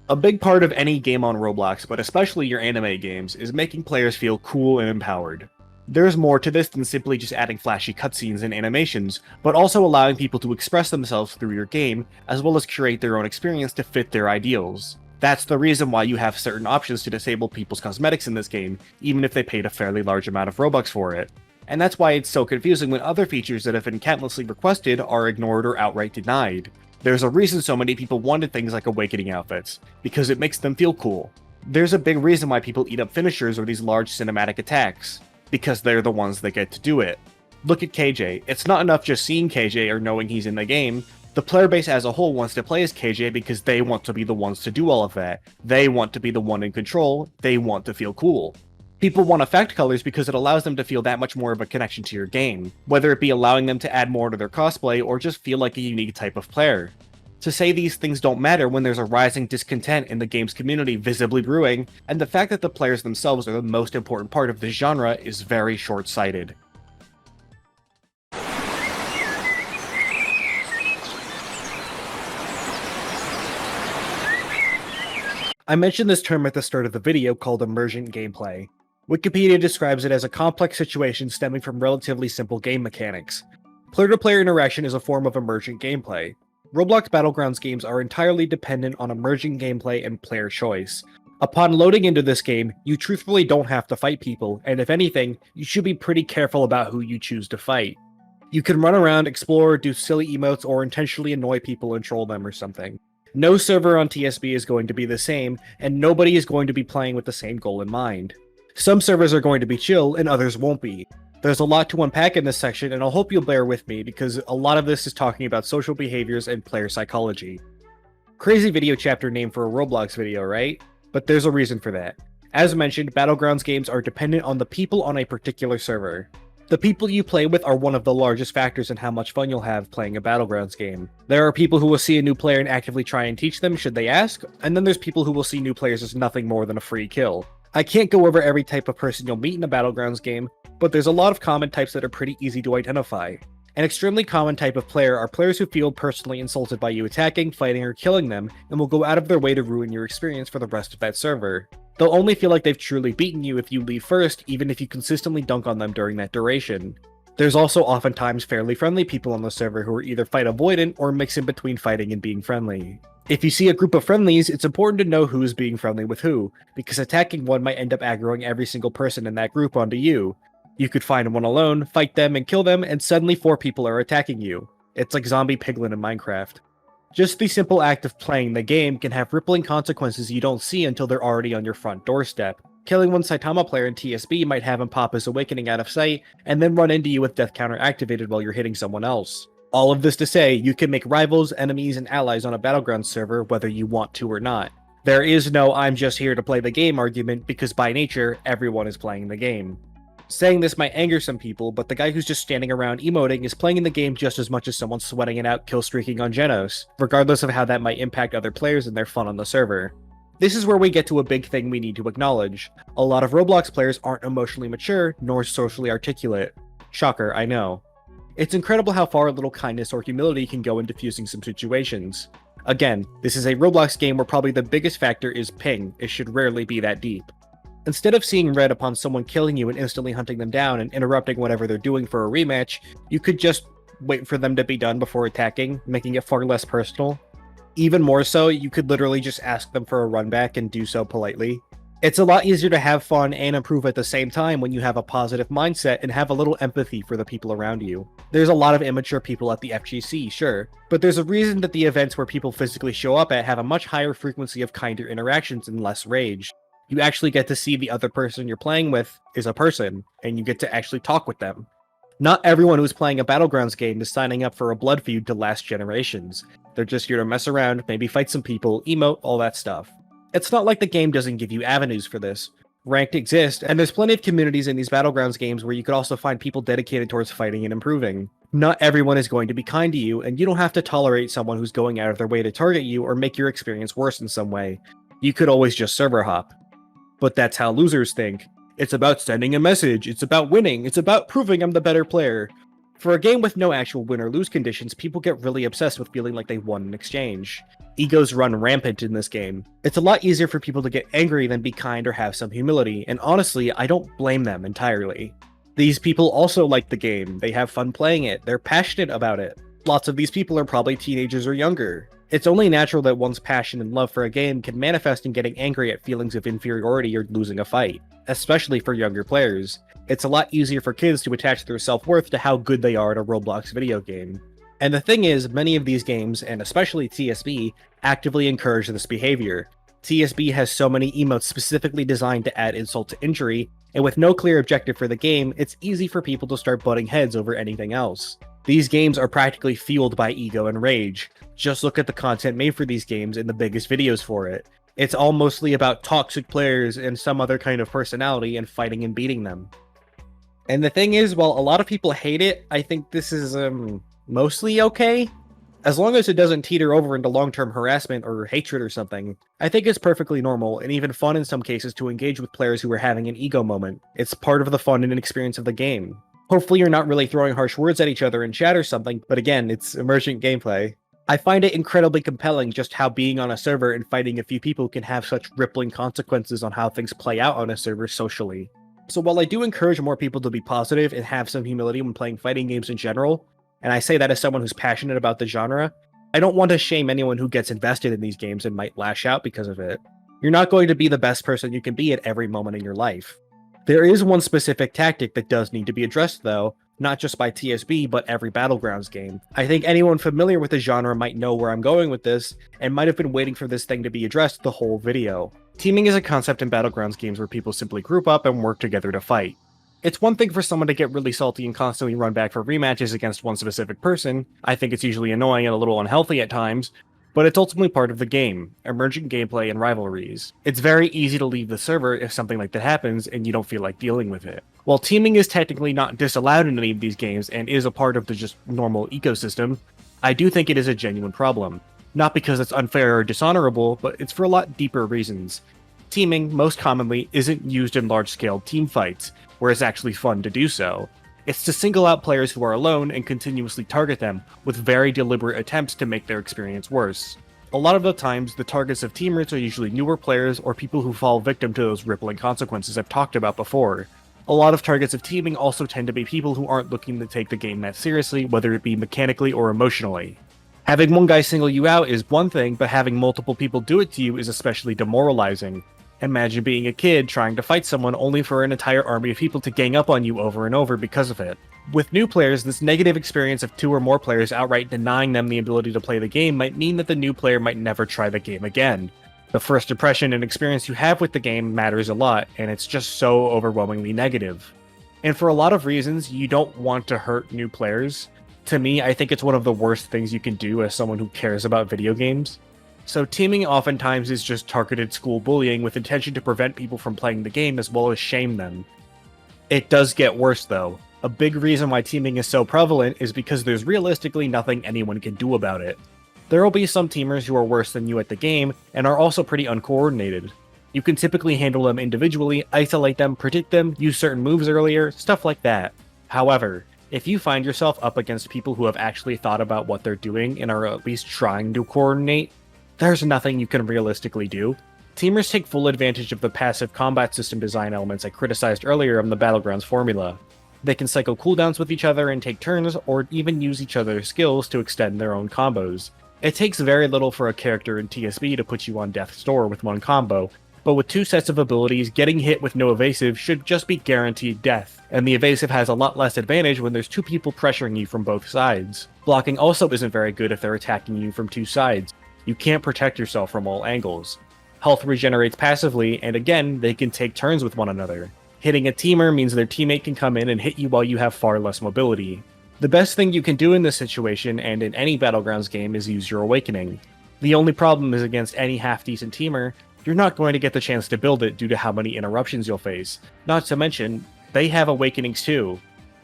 A big part of any game on Roblox, but especially your anime games, is making players feel cool and empowered. There's more to this than simply just adding flashy cutscenes and animations, but also allowing people to express themselves through your game, as well as curate their own experience to fit their ideals. That's the reason why you have certain options to disable people's cosmetics in this game, even if they paid a fairly large amount of Robux for it. And that's why it's so confusing when other features that have been countlessly requested are ignored or outright denied. There's a reason so many people wanted things like awakening outfits, because it makes them feel cool. There's a big reason why people eat up finishers or these large cinematic attacks, because they're the ones that get to do it. Look at KJ, it's not enough just seeing KJ or knowing he's in the game. The player base as a whole wants to play as KJ because they want to be the ones to do all of that. They want to be the one in control, they want to feel cool. People want effect colors because it allows them to feel that much more of a connection to your game, whether it be allowing them to add more to their cosplay or just feel like a unique type of player. To say these things don't matter when there's a rising discontent in the game's community visibly brewing, and the fact that the players themselves are the most important part of this genre is very short-sighted. I mentioned this term at the start of the video called emergent gameplay. Wikipedia describes it as a complex situation stemming from relatively simple game mechanics. Player-to-player interaction is a form of emergent gameplay. Roblox Battlegrounds games are entirely dependent on emergent gameplay and player choice. Upon loading into this game, you truthfully don't have to fight people, and if anything, you should be pretty careful about who you choose to fight. You can run around, explore, do silly emotes, or intentionally annoy people and troll them or something. No server on TSB is going to be the same, and nobody is going to be playing with the same goal in mind. Some servers are going to be chill, and others won't be. There's a lot to unpack in this section, and I hope you'll bear with me, because a lot of this is talking about social behaviors and player psychology. Crazy video chapter name for a Roblox video, right? But there's a reason for that. As mentioned, Battlegrounds games are dependent on the people on a particular server. The people you play with are one of the largest factors in how much fun you'll have playing a Battlegrounds game. There are people who will see a new player and actively try and teach them should they ask, and then there's people who will see new players as nothing more than a free kill. I can't go over every type of person you'll meet in a Battlegrounds game, but there's a lot of common types that are pretty easy to identify. An extremely common type of player are players who feel personally insulted by you attacking, fighting, or killing them, and will go out of their way to ruin your experience for the rest of that server. They'll only feel like they've truly beaten you if you leave first, even if you consistently dunk on them during that duration. There's also oftentimes fairly friendly people on the server who are either fight avoidant or mix in between fighting and being friendly. If you see a group of friendlies, it's important to know who is being friendly with who, because attacking one might end up aggroing every single person in that group onto you. You could find one alone, fight them, and kill them, and suddenly 4 people are attacking you. It's like zombie piglin in Minecraft. Just the simple act of playing the game can have rippling consequences you don't see until they're already on your front doorstep. Killing one Saitama player in TSB might have him pop his awakening out of sight, and then run into you with death counter activated while you're hitting someone else. All of this to say, you can make rivals, enemies, and allies on a Battlegrounds server whether you want to or not. There is no "I'm just here to play the game" argument because by nature, everyone is playing the game. Saying this might anger some people, but the guy who's just standing around emoting is playing in the game just as much as someone sweating it out kill-streaking on Genos, regardless of how that might impact other players and their fun on the server. This is where we get to a big thing we need to acknowledge. A lot of Roblox players aren't emotionally mature, nor socially articulate. Shocker, I know. It's incredible how far a little kindness or humility can go in diffusing some situations. Again, this is a Roblox game where probably the biggest factor is ping. It should rarely be that deep. Instead of seeing red upon someone killing you and instantly hunting them down and interrupting whatever they're doing for a rematch, you could just wait for them to be done before attacking, making it far less personal. Even more so, you could literally just ask them for a run back and do so politely. It's a lot easier to have fun and improve at the same time when you have a positive mindset and have a little empathy for the people around you. There's a lot of immature people at the FGC, sure, but there's a reason that the events where people physically show up at have a much higher frequency of kinder interactions and less rage. You actually get to see the other person you're playing with is a person, and you get to actually talk with them. Not everyone who's playing a Battlegrounds game is signing up for a blood feud to last generations. They're just here to mess around, maybe fight some people, emote, all that stuff. It's not like the game doesn't give you avenues for this. Ranked exists, and there's plenty of communities in these Battlegrounds games where you could also find people dedicated towards fighting and improving. Not everyone is going to be kind to you, and you don't have to tolerate someone who's going out of their way to target you or make your experience worse in some way. You could always just server hop. But that's how losers think. It's about sending a message, it's about winning, it's about proving I'm the better player. For a game with no actual win or lose conditions, people get really obsessed with feeling like they won an exchange. Egos run rampant in this game. It's a lot easier for people to get angry than be kind or have some humility, and honestly, I don't blame them entirely. These people also like the game, they have fun playing it, they're passionate about it. Lots of these people are probably teenagers or younger. It's only natural that one's passion and love for a game can manifest in getting angry at feelings of inferiority or losing a fight, especially for younger players. It's a lot easier for kids to attach their self-worth to how good they are at a Roblox video game. And the thing is, many of these games, and especially TSB, actively encourage this behavior. TSB has so many emotes specifically designed to add insult to injury, and with no clear objective for the game, it's easy for people to start butting heads over anything else. These games are practically fueled by ego and rage. Just look at the content made for these games and the biggest videos for it. It's all mostly about toxic players and some other kind of personality and fighting and beating them. And the thing is, while a lot of people hate it, I think this is mostly okay. As long as it doesn't teeter over into long-term harassment or hatred or something, I think it's perfectly normal and even fun in some cases to engage with players who are having an ego moment. It's part of the fun and experience of the game. Hopefully you're not really throwing harsh words at each other in chat or something, but again, it's emergent gameplay. I find it incredibly compelling just how being on a server and fighting a few people can have such rippling consequences on how things play out on a server socially. So while I do encourage more people to be positive and have some humility when playing fighting games in general, and I say that as someone who's passionate about the genre, I don't want to shame anyone who gets invested in these games and might lash out because of it. You're not going to be the best person you can be at every moment in your life. There is one specific tactic that does need to be addressed though, not just by TSB, but every Battlegrounds game. I think anyone familiar with the genre might know where I'm going with this, and might have been waiting for this thing to be addressed the whole video. Teaming is a concept in Battlegrounds games where people simply group up and work together to fight. It's one thing for someone to get really salty and constantly run back for rematches against one specific person. I think it's usually annoying and a little unhealthy at times, but it's ultimately part of the game, emergent gameplay and rivalries. It's very easy to leave the server if something like that happens and you don't feel like dealing with it. While teaming is technically not disallowed in any of these games and is a part of the just normal ecosystem, I do think it is a genuine problem. Not because it's unfair or dishonorable, but it's for a lot deeper reasons. Teaming, most commonly, isn't used in large-scale team fights, where it's actually fun to do so. It's to single out players who are alone and continuously target them, with very deliberate attempts to make their experience worse. A lot of the times, the targets of teammates are usually newer players or people who fall victim to those rippling consequences I've talked about before. A lot of targets of teaming also tend to be people who aren't looking to take the game that seriously, whether it be mechanically or emotionally. Having one guy single you out is one thing, but having multiple people do it to you is especially demoralizing. Imagine being a kid trying to fight someone only for an entire army of people to gang up on you over and over because of it. With new players, this negative experience of 2 or more players outright denying them the ability to play the game might mean that the new player might never try the game again. The first impression and experience you have with the game matters a lot, and it's just so overwhelmingly negative. And for a lot of reasons, you don't want to hurt new players. To me, I think it's one of the worst things you can do as someone who cares about video games. So teaming oftentimes is just targeted school bullying with intention to prevent people from playing the game as well as shame them. It does get worse though. A big reason why teaming is so prevalent is because there's realistically nothing anyone can do about it. There will be some teamers who are worse than you at the game and are also pretty uncoordinated. You can typically handle them individually, isolate them, predict them, use certain moves earlier, stuff like that. However, if you find yourself up against people who have actually thought about what they're doing and are at least trying to coordinate, there's nothing you can realistically do. Teamers take full advantage of the passive combat system design elements I criticized earlier in the Battlegrounds formula. They can cycle cooldowns with each other and take turns, or even use each other's skills to extend their own combos. It takes very little for a character in TSB to put you on death's door with one combo, but with 2 sets of abilities, getting hit with no evasive should just be guaranteed death, and the evasive has a lot less advantage when there's 2 people pressuring you from both sides. Blocking also isn't very good if they're attacking you from 2 sides. You can't protect yourself from all angles. Health regenerates passively, and again, they can take turns with one another. Hitting a teamer means their teammate can come in and hit you while you have far less mobility. The best thing you can do in this situation, and in any Battlegrounds game, is use your Awakening. The only problem is against any half-decent teamer, you're not going to get the chance to build it due to how many interruptions you'll face. Not to mention, they have Awakenings too.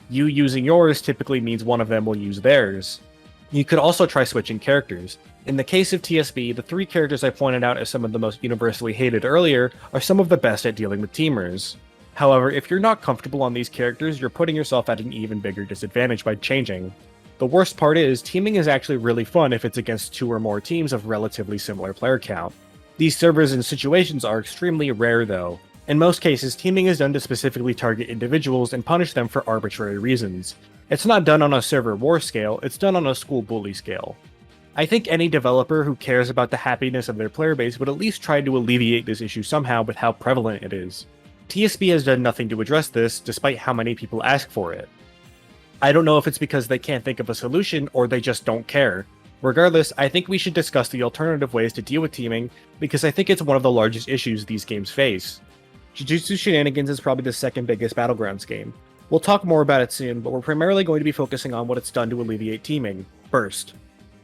You using yours typically means one of them will use theirs. You could also try switching characters. In the case of TSB, the 3 characters I pointed out as some of the most universally hated earlier are some of the best at dealing with teamers. However, if you're not comfortable on these characters, you're putting yourself at an even bigger disadvantage by changing. The worst part is, teaming is actually really fun if it's against 2 or more teams of relatively similar player count. These servers and situations are extremely rare though. In most cases, teaming is done to specifically target individuals and punish them for arbitrary reasons. It's not done on a server war scale, it's done on a school bully scale. I think any developer who cares about the happiness of their player base would at least try to alleviate this issue somehow with how prevalent it is. TSB has done nothing to address this, despite how many people ask for it. I don't know if it's because they can't think of a solution or they just don't care. Regardless, I think we should discuss the alternative ways to deal with teaming, because I think it's one of the largest issues these games face. Jujutsu Shenanigans is probably the second biggest Battlegrounds game. We'll talk more about it soon, but we're primarily going to be focusing on what it's done to alleviate teaming. Burst.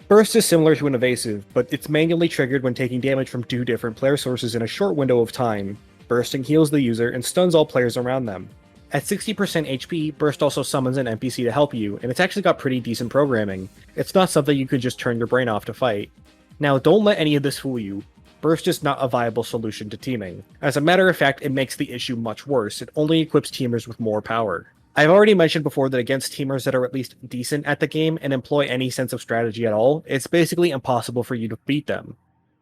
Burst is similar to an evasive, but it's manually triggered when taking damage from 2 different player sources in a short window of time. Bursting heals the user and stuns all players around them. At 60% HP, Burst also summons an NPC to help you, and it's actually got pretty decent programming. It's not something you could just turn your brain off to fight. Now, don't let any of this fool you. Burst is not a viable solution to teaming. As a matter of fact, it makes the issue much worse. It only equips teamers with more power. I've already mentioned before that against teamers that are at least decent at the game and employ any sense of strategy at all, it's basically impossible for you to beat them.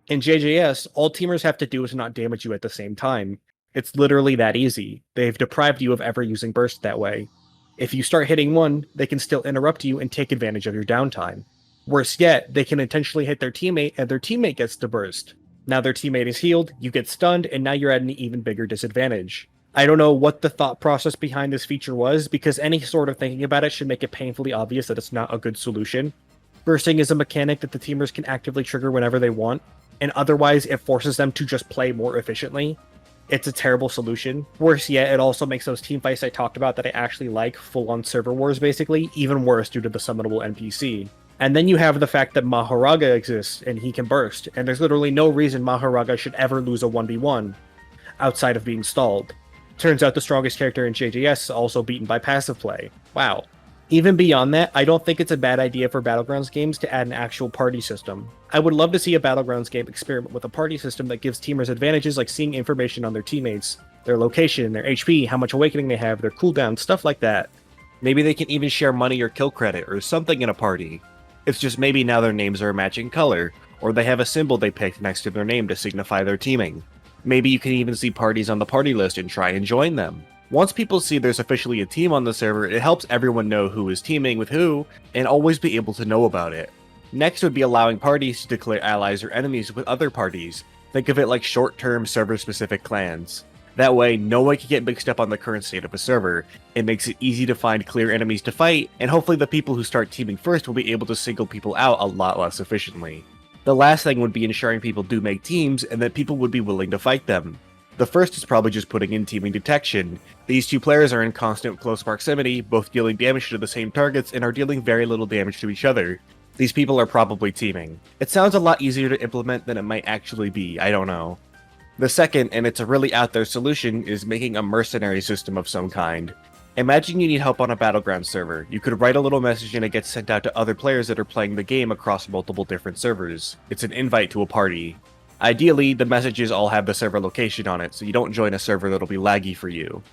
In JJS, all teamers have to do is not damage you at the same time. It's literally that easy. They've deprived you of ever using Burst that way. If you start hitting one, they can still interrupt you and take advantage of your downtime. Worse yet, they can intentionally hit their teammate and their teammate gets to burst. Now their teammate is healed, you get stunned, and now you're at an even bigger disadvantage. I don't know what the thought process behind this feature was, because any sort of thinking about it should make it painfully obvious that it's not a good solution. Bursting is a mechanic that the teamers can actively trigger whenever they want, and otherwise it forces them to just play more efficiently. It's a terrible solution. Worse yet, it also makes those teamfights I talked about that I actually like, full-on server wars basically, even worse due to the summonable NPC. And then you have the fact that Mahoraga exists, and he can burst, and there's literally no reason Mahoraga should ever lose a 1v1, outside of being stalled. Turns out the strongest character in JJS is also beaten by passive play. Wow. Even beyond that, I don't think it's a bad idea for Battlegrounds games to add an actual party system. I would love to see a Battlegrounds game experiment with a party system that gives teamers advantages like seeing information on their teammates, their location, their HP, how much awakening they have, their cooldown, stuff like that. Maybe they can even share money or kill credit or something in a party. It's just maybe now their names are a matching color, or they have a symbol they picked next to their name to signify their teaming. Maybe you can even see parties on the party list and try and join them. Once people see there's officially a team on the server, it helps everyone know who is teaming with who, and always be able to know about it. Next would be allowing parties to declare allies or enemies with other parties. Think of it like short-term server-specific clans. That way, no one can get mixed up on the current state of a server. It makes it easy to find clear enemies to fight, and hopefully the people who start teaming first will be able to single people out a lot less efficiently. The last thing would be ensuring people do make teams, and that people would be willing to fight them. The first is probably just putting in teaming detection. These 2 players are in constant close proximity, both dealing damage to the same targets and are dealing very little damage to each other. These people are probably teaming. It sounds a lot easier to implement than it might actually be, I don't know. The second, and it's a really out there solution, is making a mercenary system of some kind. Imagine you need help on a Battlegrounds server. You could write a little message and it gets sent out to other players that are playing the game across multiple different servers. It's an invite to a party. Ideally, the messages all have the server location on it, so you don't join a server that'll be laggy for you.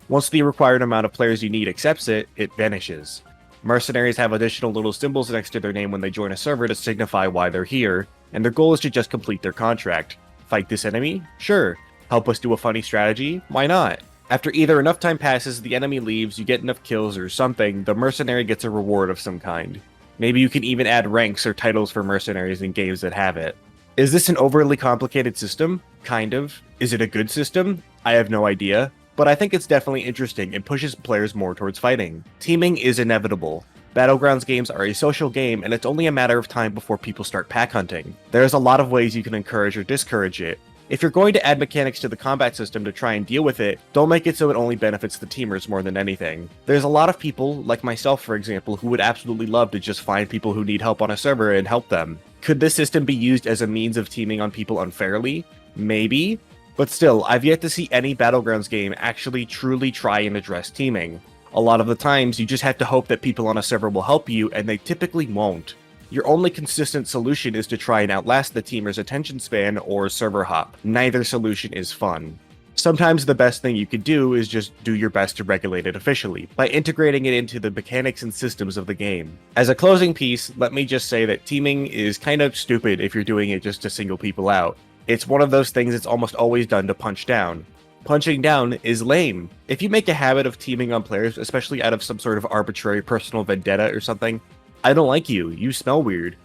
Once the required amount of players you need accepts it, it vanishes. Mercenaries have additional little symbols next to their name when they join a server to signify why they're here, and their goal is to just complete their contract. Fight this enemy? Sure. Help us do a funny strategy? Why not? After either enough time passes, the enemy leaves, you get enough kills or something, the mercenary gets a reward of some kind. Maybe you can even add ranks or titles for mercenaries in games that have it. Is this an overly complicated system? Kind of. Is it a good system? I have no idea. But I think it's definitely interesting and pushes players more towards fighting. Teaming is inevitable. Battlegrounds games are a social game, and it's only a matter of time before people start pack hunting. There's a lot of ways you can encourage or discourage it. If you're going to add mechanics to the combat system to try and deal with it, don't make it so it only benefits the teamers more than anything. There's a lot of people, like myself for example, who would absolutely love to just find people who need help on a server and help them. Could this system be used as a means of teaming on people unfairly? Maybe. But still, I've yet to see any Battlegrounds game actually truly try and address teaming. A lot of the times, you just have to hope that people on a server will help you, and they typically won't. Your only consistent solution is to try and outlast the teamer's attention span or server hop. Neither solution is fun. Sometimes the best thing you could do is just do your best to regulate it officially, by integrating it into the mechanics and systems of the game. As a closing piece, let me just say that teaming is kind of stupid if you're doing it just to single people out. It's one of those things that's almost always done to punch down. Punching down is lame. If you make a habit of teaming on players, especially out of some sort of arbitrary personal vendetta or something, I don't like you. You smell weird.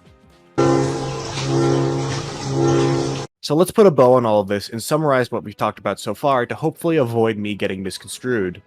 So let's put a bow on all of this and summarize what we've talked about so far to hopefully avoid me getting misconstrued.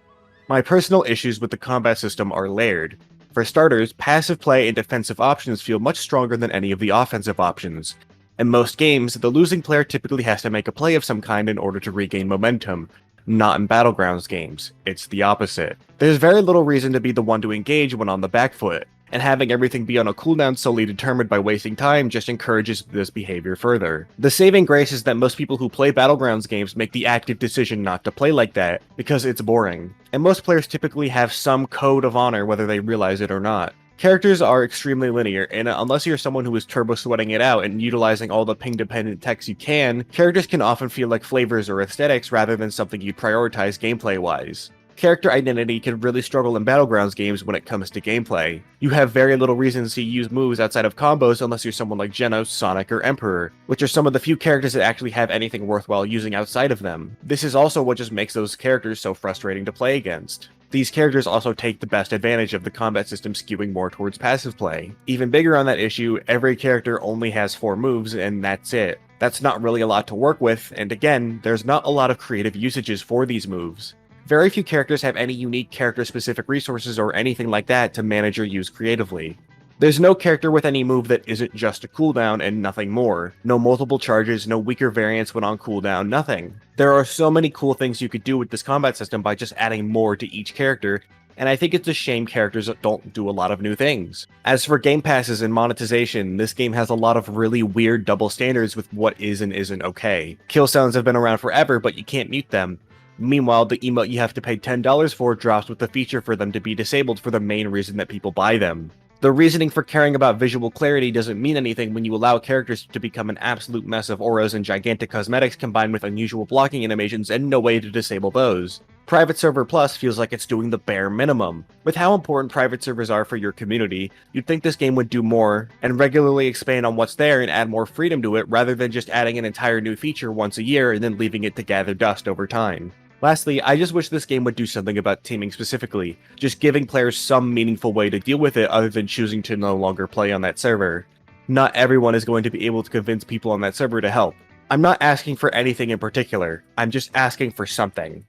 My personal issues with the combat system are layered. For starters, passive play and defensive options feel much stronger than any of the offensive options. In most games, the losing player typically has to make a play of some kind in order to regain momentum. Not in Battlegrounds games. It's the opposite. There's very little reason to be the one to engage when on the back foot, and having everything be on a cooldown solely determined by wasting time just encourages this behavior further. The saving grace is that most people who play Battlegrounds games make the active decision not to play like that, because it's boring. And most players typically have some code of honor whether they realize it or not. Characters are extremely linear, and unless you're someone who is turbo sweating it out and utilizing all the ping-dependent techs you can, characters can often feel like flavors or aesthetics rather than something you prioritize gameplay-wise. Character identity can really struggle in Battlegrounds games when it comes to gameplay. You have very little reasons to use moves outside of combos unless you're someone like Genos, Sonic, or Emperor, which are some of the few characters that actually have anything worthwhile using outside of them. This is also what just makes those characters so frustrating to play against. These characters also take the best advantage of the combat system skewing more towards passive play. Even bigger on that issue, every character only has 4 moves, and that's it. That's not really a lot to work with, and again, there's not a lot of creative usages for these moves. Very few characters have any unique character-specific resources or anything like that to manage or use creatively. There's no character with any move that isn't just a cooldown and nothing more. No multiple charges, no weaker variants when on cooldown, nothing. There are so many cool things you could do with this combat system by just adding more to each character, and I think it's a shame characters don't do a lot of new things. As for game passes and monetization, this game has a lot of really weird double standards with what is and isn't okay. Kill sounds have been around forever, but you can't mute them. Meanwhile, the emote you have to pay $10 for drops with the feature for them to be disabled for the main reason that people buy them. The reasoning for caring about visual clarity doesn't mean anything when you allow characters to become an absolute mess of auras and gigantic cosmetics combined with unusual blocking animations and no way to disable those. Private Server Plus feels like it's doing the bare minimum. With how important private servers are for your community, you'd think this game would do more, and regularly expand on what's there and add more freedom to it rather than just adding an entire new feature once a year and then leaving it to gather dust over time. Lastly, I just wish this game would do something about teaming specifically, just giving players some meaningful way to deal with it other than choosing to no longer play on that server. Not everyone is going to be able to convince people on that server to help. I'm not asking for anything in particular, I'm just asking for something.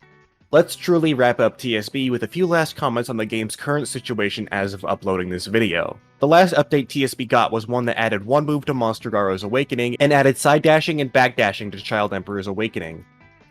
Let's truly wrap up TSB with a few last comments on the game's current situation as of uploading this video. The last update TSB got was one that added one move to Monster Garo's Awakening and added side dashing and back dashing to Child Emperor's Awakening.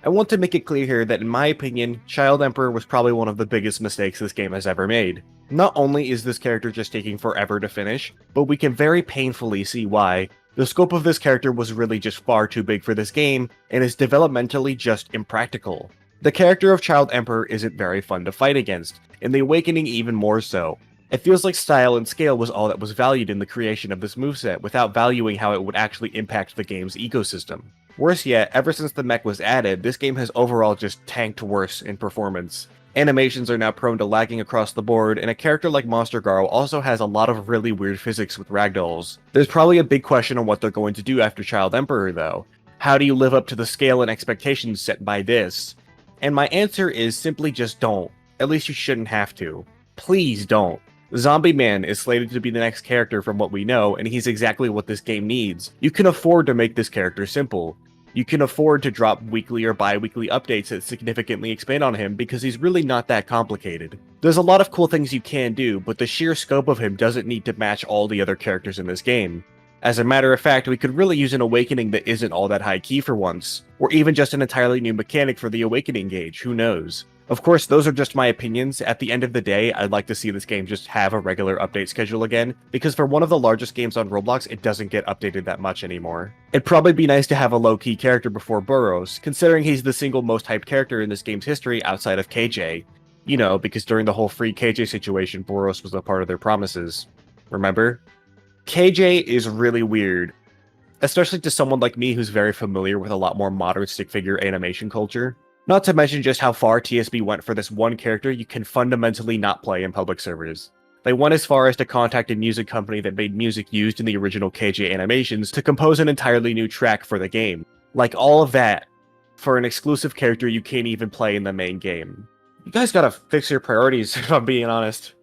I want to make it clear here that in my opinion, Child Emperor was probably one of the biggest mistakes this game has ever made. Not only is this character just taking forever to finish, but we can very painfully see why. The scope of this character was really just far too big for this game, and is developmentally just impractical. The character of Child Emperor isn't very fun to fight against, and the Awakening even more so. It feels like style and scale was all that was valued in the creation of this moveset, without valuing how it would actually impact the game's ecosystem. Worse yet, ever since the mech was added, this game has overall just tanked worse in performance. Animations are now prone to lagging across the board, and a character like Monster Garo also has a lot of really weird physics with ragdolls. There's probably a big question on what they're going to do after Child Emperor though. How do you live up to the scale and expectations set by this? And my answer is simply just don't. At least you shouldn't have to. Please don't. Zombie Man is slated to be the next character from what we know, and he's exactly what this game needs. You can afford to make this character simple. You can afford to drop weekly or bi-weekly updates that significantly expand on him because he's really not that complicated. There's a lot of cool things you can do, but the sheer scope of him doesn't need to match all the other characters in this game. As a matter of fact, we could really use an Awakening that isn't all that high key for once, or even just an entirely new mechanic for the Awakening gauge, who knows. Of course, those are just my opinions. At the end of the day, I'd like to see this game just have a regular update schedule again, because for one of the largest games on Roblox, it doesn't get updated that much anymore. It'd probably be nice to have a low-key character before Burrows, considering he's the single most hyped character in this game's history outside of KJ. You know, because during the whole free KJ situation, Boros was a part of their promises. Remember? KJ is really weird, especially to someone like me who's very familiar with a lot more modern stick figure animation culture. Not to mention just how far TSB went for this one character you can fundamentally not play in public servers. They went as far as to contact a music company that made music used in the original KJ animations to compose an entirely new track for the game. Like all of that, for an exclusive character you can't even play in the main game. You guys gotta fix your priorities, if I'm being honest.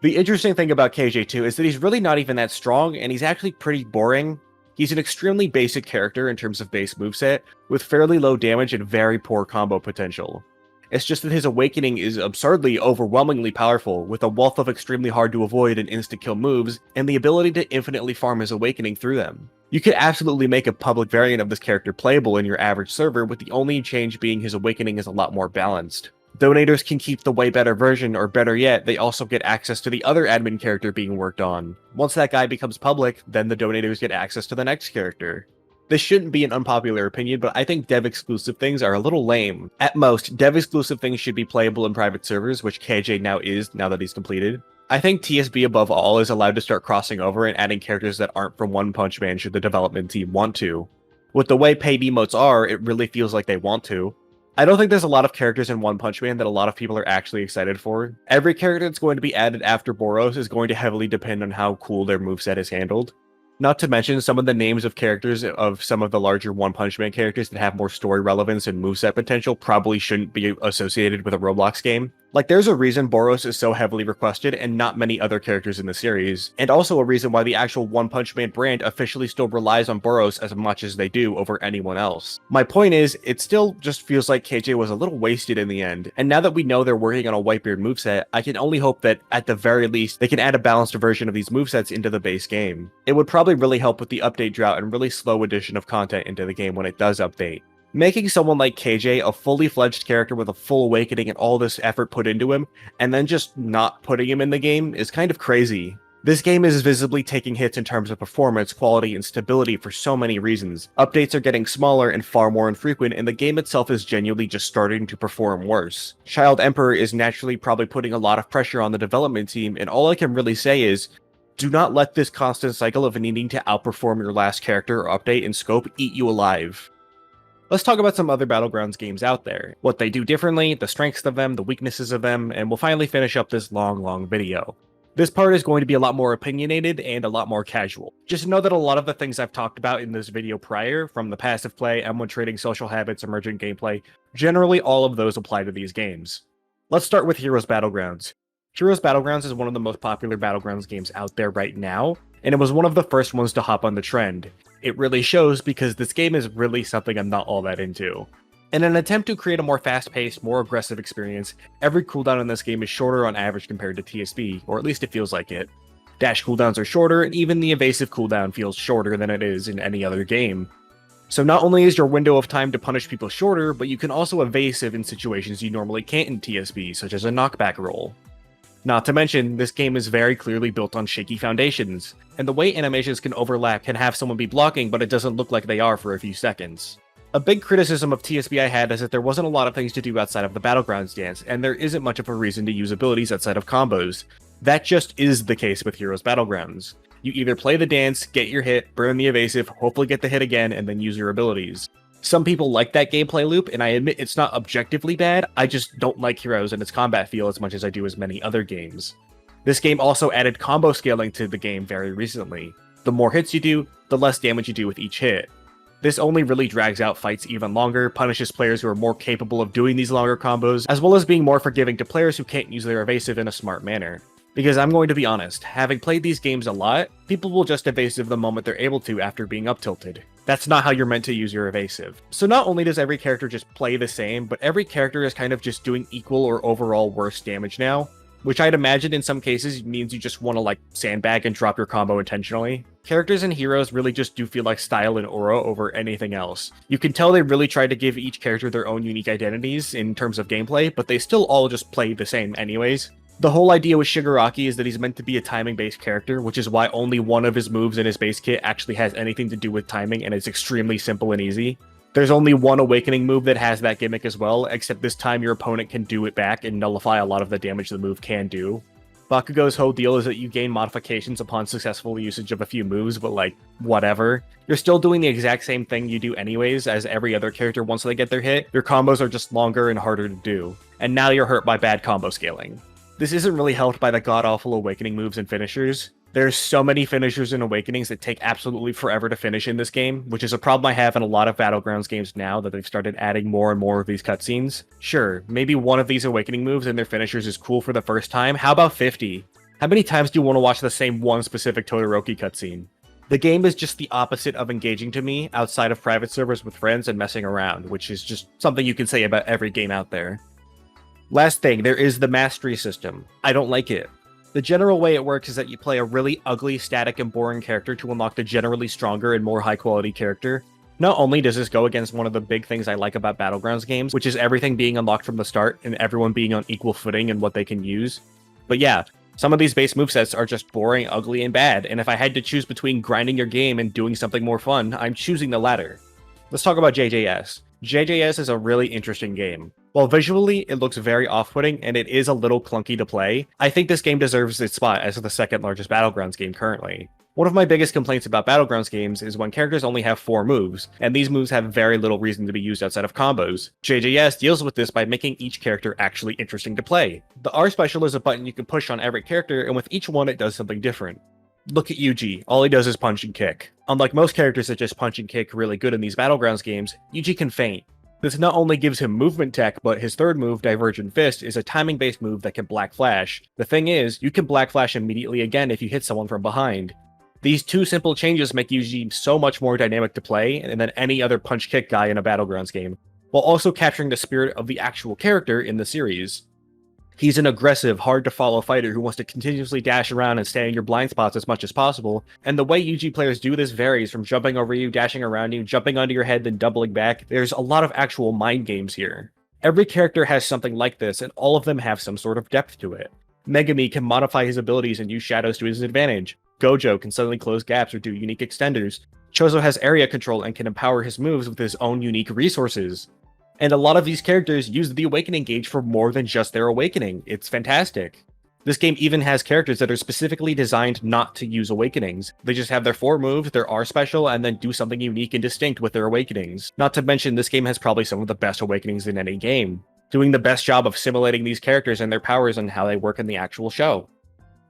The interesting thing about KJ2 is that he's really not even that strong, and he's actually pretty boring. He's an extremely basic character in terms of base moveset, with fairly low damage and very poor combo potential. It's just that his awakening is absurdly, overwhelmingly powerful, with a wealth of extremely hard to avoid and insta-kill moves, and the ability to infinitely farm his awakening through them. You could absolutely make a public variant of this character playable in your average server, with the only change being his awakening is a lot more balanced. Donators can keep the way better version, or better yet, they also get access to the other admin character being worked on. Once that guy becomes public, then the donators get access to the next character. This shouldn't be an unpopular opinion, but I think dev-exclusive things are a little lame. At most, dev-exclusive things should be playable in private servers, which KJ now is, now that he's completed. I think TSB above all is allowed to start crossing over and adding characters that aren't from One Punch Man should the development team want to. With the way paid emotes are, it really feels like they want to. I don't think there's a lot of characters in One Punch Man that a lot of people are actually excited for. Every character that's going to be added after Boros is going to heavily depend on how cool their moveset is handled. Not to mention some of the names of characters of some of the larger One Punch Man characters that have more story relevance and moveset potential probably shouldn't be associated with a Roblox game. Like, there's a reason Boros is so heavily requested and not many other characters in the series, and also a reason why the actual One Punch Man brand officially still relies on Boros as much as they do over anyone else. My point is, it still just feels like KJ was a little wasted in the end, and now that we know they're working on a Whitebeard moveset, I can only hope that, at the very least, they can add a balanced version of these movesets into the base game. It would probably really help with the update drought and really slow addition of content into the game when it does update. Making someone like KJ a fully fledged character with a full awakening and all this effort put into him, and then just not putting him in the game is kind of crazy. This game is visibly taking hits in terms of performance, quality, and stability for so many reasons. Updates are getting smaller and far more infrequent, and the game itself is genuinely just starting to perform worse. Child Emperor is naturally probably putting a lot of pressure on the development team, and all I can really say is, do not let this constant cycle of needing to outperform your last character or update in scope eat you alive. Let's talk about some other Battlegrounds games out there, what they do differently, the strengths of them, the weaknesses of them, and we'll finally finish up this long video. This part is going to be a lot more opinionated and a lot more casual. Just know that a lot of the things I've talked about in this video prior, from the passive play, M1 trading, social habits, emergent gameplay, generally all of those apply to these games. Let's start with Heroes Battlegrounds. Heroes Battlegrounds is one of the most popular Battlegrounds games out there right now, and it was one of the first ones to hop on the trend. It really shows because this game is really something I'm not all that into. In an attempt to create a more fast-paced, more aggressive experience, every cooldown in this game is shorter on average compared to TSB, or at least it feels like it. Dash cooldowns are shorter, and even the evasive cooldown feels shorter than it is in any other game. So not only is your window of time to punish people shorter, but you can also evasive in situations you normally can't in TSB, such as a knockback roll. Not to mention, this game is very clearly built on shaky foundations, and the way animations can overlap can have someone be blocking, but it doesn't look like they are for a few seconds. A big criticism of TSB I had is that there wasn't a lot of things to do outside of the Battlegrounds dance, and there isn't much of a reason to use abilities outside of combos. That just is the case with Heroes Battlegrounds. You either play the dance, get your hit, burn the evasive, hopefully get the hit again, and then use your abilities. Some people like that gameplay loop, and I admit it's not objectively bad, I just don't like Heroes and its combat feel as much as I do as many other games. This game also added combo scaling to the game very recently. The more hits you do, the less damage you do with each hit. This only really drags out fights even longer, punishes players who are more capable of doing these longer combos, as well as being more forgiving to players who can't use their evasive in a smart manner. Because I'm going to be honest, having played these games a lot, people will just evasive the moment they're able to after being up-tilted. That's not how you're meant to use your evasive. So not only does every character just play the same, but every character is kind of just doing equal or overall worse damage now, which I'd imagine in some cases means you just want to like sandbag and drop your combo intentionally. Characters and heroes really just do feel like style and aura over anything else. You can tell they really tried to give each character their own unique identities in terms of gameplay, but they still all just play the same anyways. The whole idea with Shigaraki is that he's meant to be a timing-based character, which is why only one of his moves in his base kit actually has anything to do with timing, and it's extremely simple and easy. There's only one awakening move that has that gimmick as well, except this time your opponent can do it back and nullify a lot of the damage the move can do. Bakugo's whole deal is that you gain modifications upon successful usage of a few moves, but like, whatever. You're still doing the exact same thing you do anyways as every other character once they get their hit. Your combos are just longer and harder to do, and now you're hurt by bad combo scaling. This isn't really helped by the god-awful awakening moves and finishers. There's so many finishers and awakenings that take absolutely forever to finish in this game, which is a problem I have in a lot of Battlegrounds games now that they've started adding more and more of these cutscenes. Sure, maybe one of these awakening moves and their finishers is cool for the first time. How about 50? How many times do you want to watch the same one specific Todoroki cutscene? The game is just the opposite of engaging to me outside of private servers with friends and messing around, which is just something you can say about every game out there. Last thing, there is the mastery system. I don't like it. The general way it works is that you play a really ugly, static, and boring character to unlock the generally stronger and more high-quality character. Not only does this go against one of the big things I like about Battlegrounds games, which is everything being unlocked from the start and everyone being on equal footing in what they can use, but yeah, some of these base movesets are just boring, ugly, and bad, and if I had to choose between grinding your game and doing something more fun, I'm choosing the latter. Let's talk about JJS. JJS is a really interesting game. While visually it looks very off-putting and it is a little clunky to play, I think this game deserves its spot as the second largest Battlegrounds game currently. One of my biggest complaints about Battlegrounds games is when characters only have 4 moves, and these moves have very little reason to be used outside of combos. JJS deals with this by making each character actually interesting to play. The R special is a button you can push on every character, and with each one it does something different. Look at Yuji, all he does is punch and kick. Unlike most characters that just punch and kick really good in these Battlegrounds games, Yuji can feint. This not only gives him movement tech, but his third move, Divergent Fist, is a timing-based move that can Black Flash. The thing is, you can Black Flash immediately again if you hit someone from behind. These two simple changes make Yuji so much more dynamic to play than any other punch-kick guy in a Battlegrounds game, while also capturing the spirit of the actual character in the series. He's an aggressive, hard-to-follow fighter who wants to continuously dash around and stay in your blind spots as much as possible, and the way Yuji players do this varies from jumping over you, dashing around you, jumping onto your head, then doubling back. There's a lot of actual mind games here. Every character has something like this, and all of them have some sort of depth to it. Megami can modify his abilities and use shadows to his advantage. Gojo can suddenly close gaps or do unique extenders. Chozo has area control and can empower his moves with his own unique resources. And a lot of these characters use the Awakening gauge for more than just their Awakening. It's fantastic. This game even has characters that are specifically designed not to use Awakenings. They just have their 4 moves, their R special, and then do something unique and distinct with their Awakenings. Not to mention, this game has probably some of the best Awakenings in any game, doing the best job of simulating these characters and their powers and how they work in the actual show.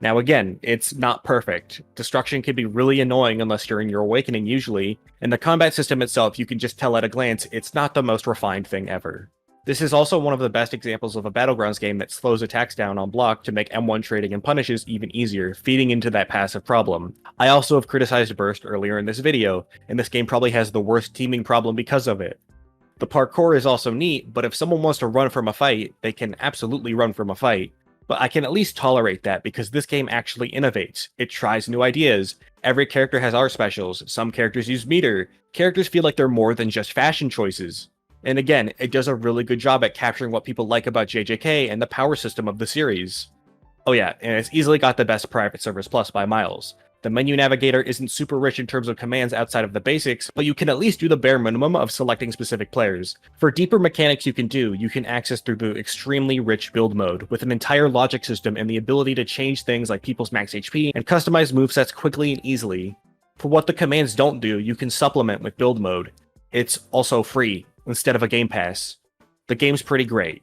Now again, it's not perfect. Destruction can be really annoying unless you're in your Awakening usually, and the combat system itself you can just tell at a glance it's not the most refined thing ever. This is also one of the best examples of a Battlegrounds game that slows attacks down on block to make M1 trading and punishes even easier, feeding into that passive problem. I also have criticized Burst earlier in this video, and this game probably has the worst teaming problem because of it. The parkour is also neat, but if someone wants to run from a fight, they can absolutely run from a fight. But I can at least tolerate that because this game actually innovates. It tries new ideas. Every character has R specials. Some characters use meter. Characters feel like they're more than just fashion choices. And again, it does a really good job at capturing what people like about JJK and the power system of the series. Oh yeah, and it's easily got the best private servers plus by miles. The menu navigator isn't super rich in terms of commands outside of the basics, but you can at least do the bare minimum of selecting specific players. For deeper mechanics you can access through the extremely rich build mode, with an entire logic system and the ability to change things like people's max HP and customize movesets quickly and easily. For what the commands don't do, you can supplement with build mode. It's also free, instead of a game pass. The game's pretty great.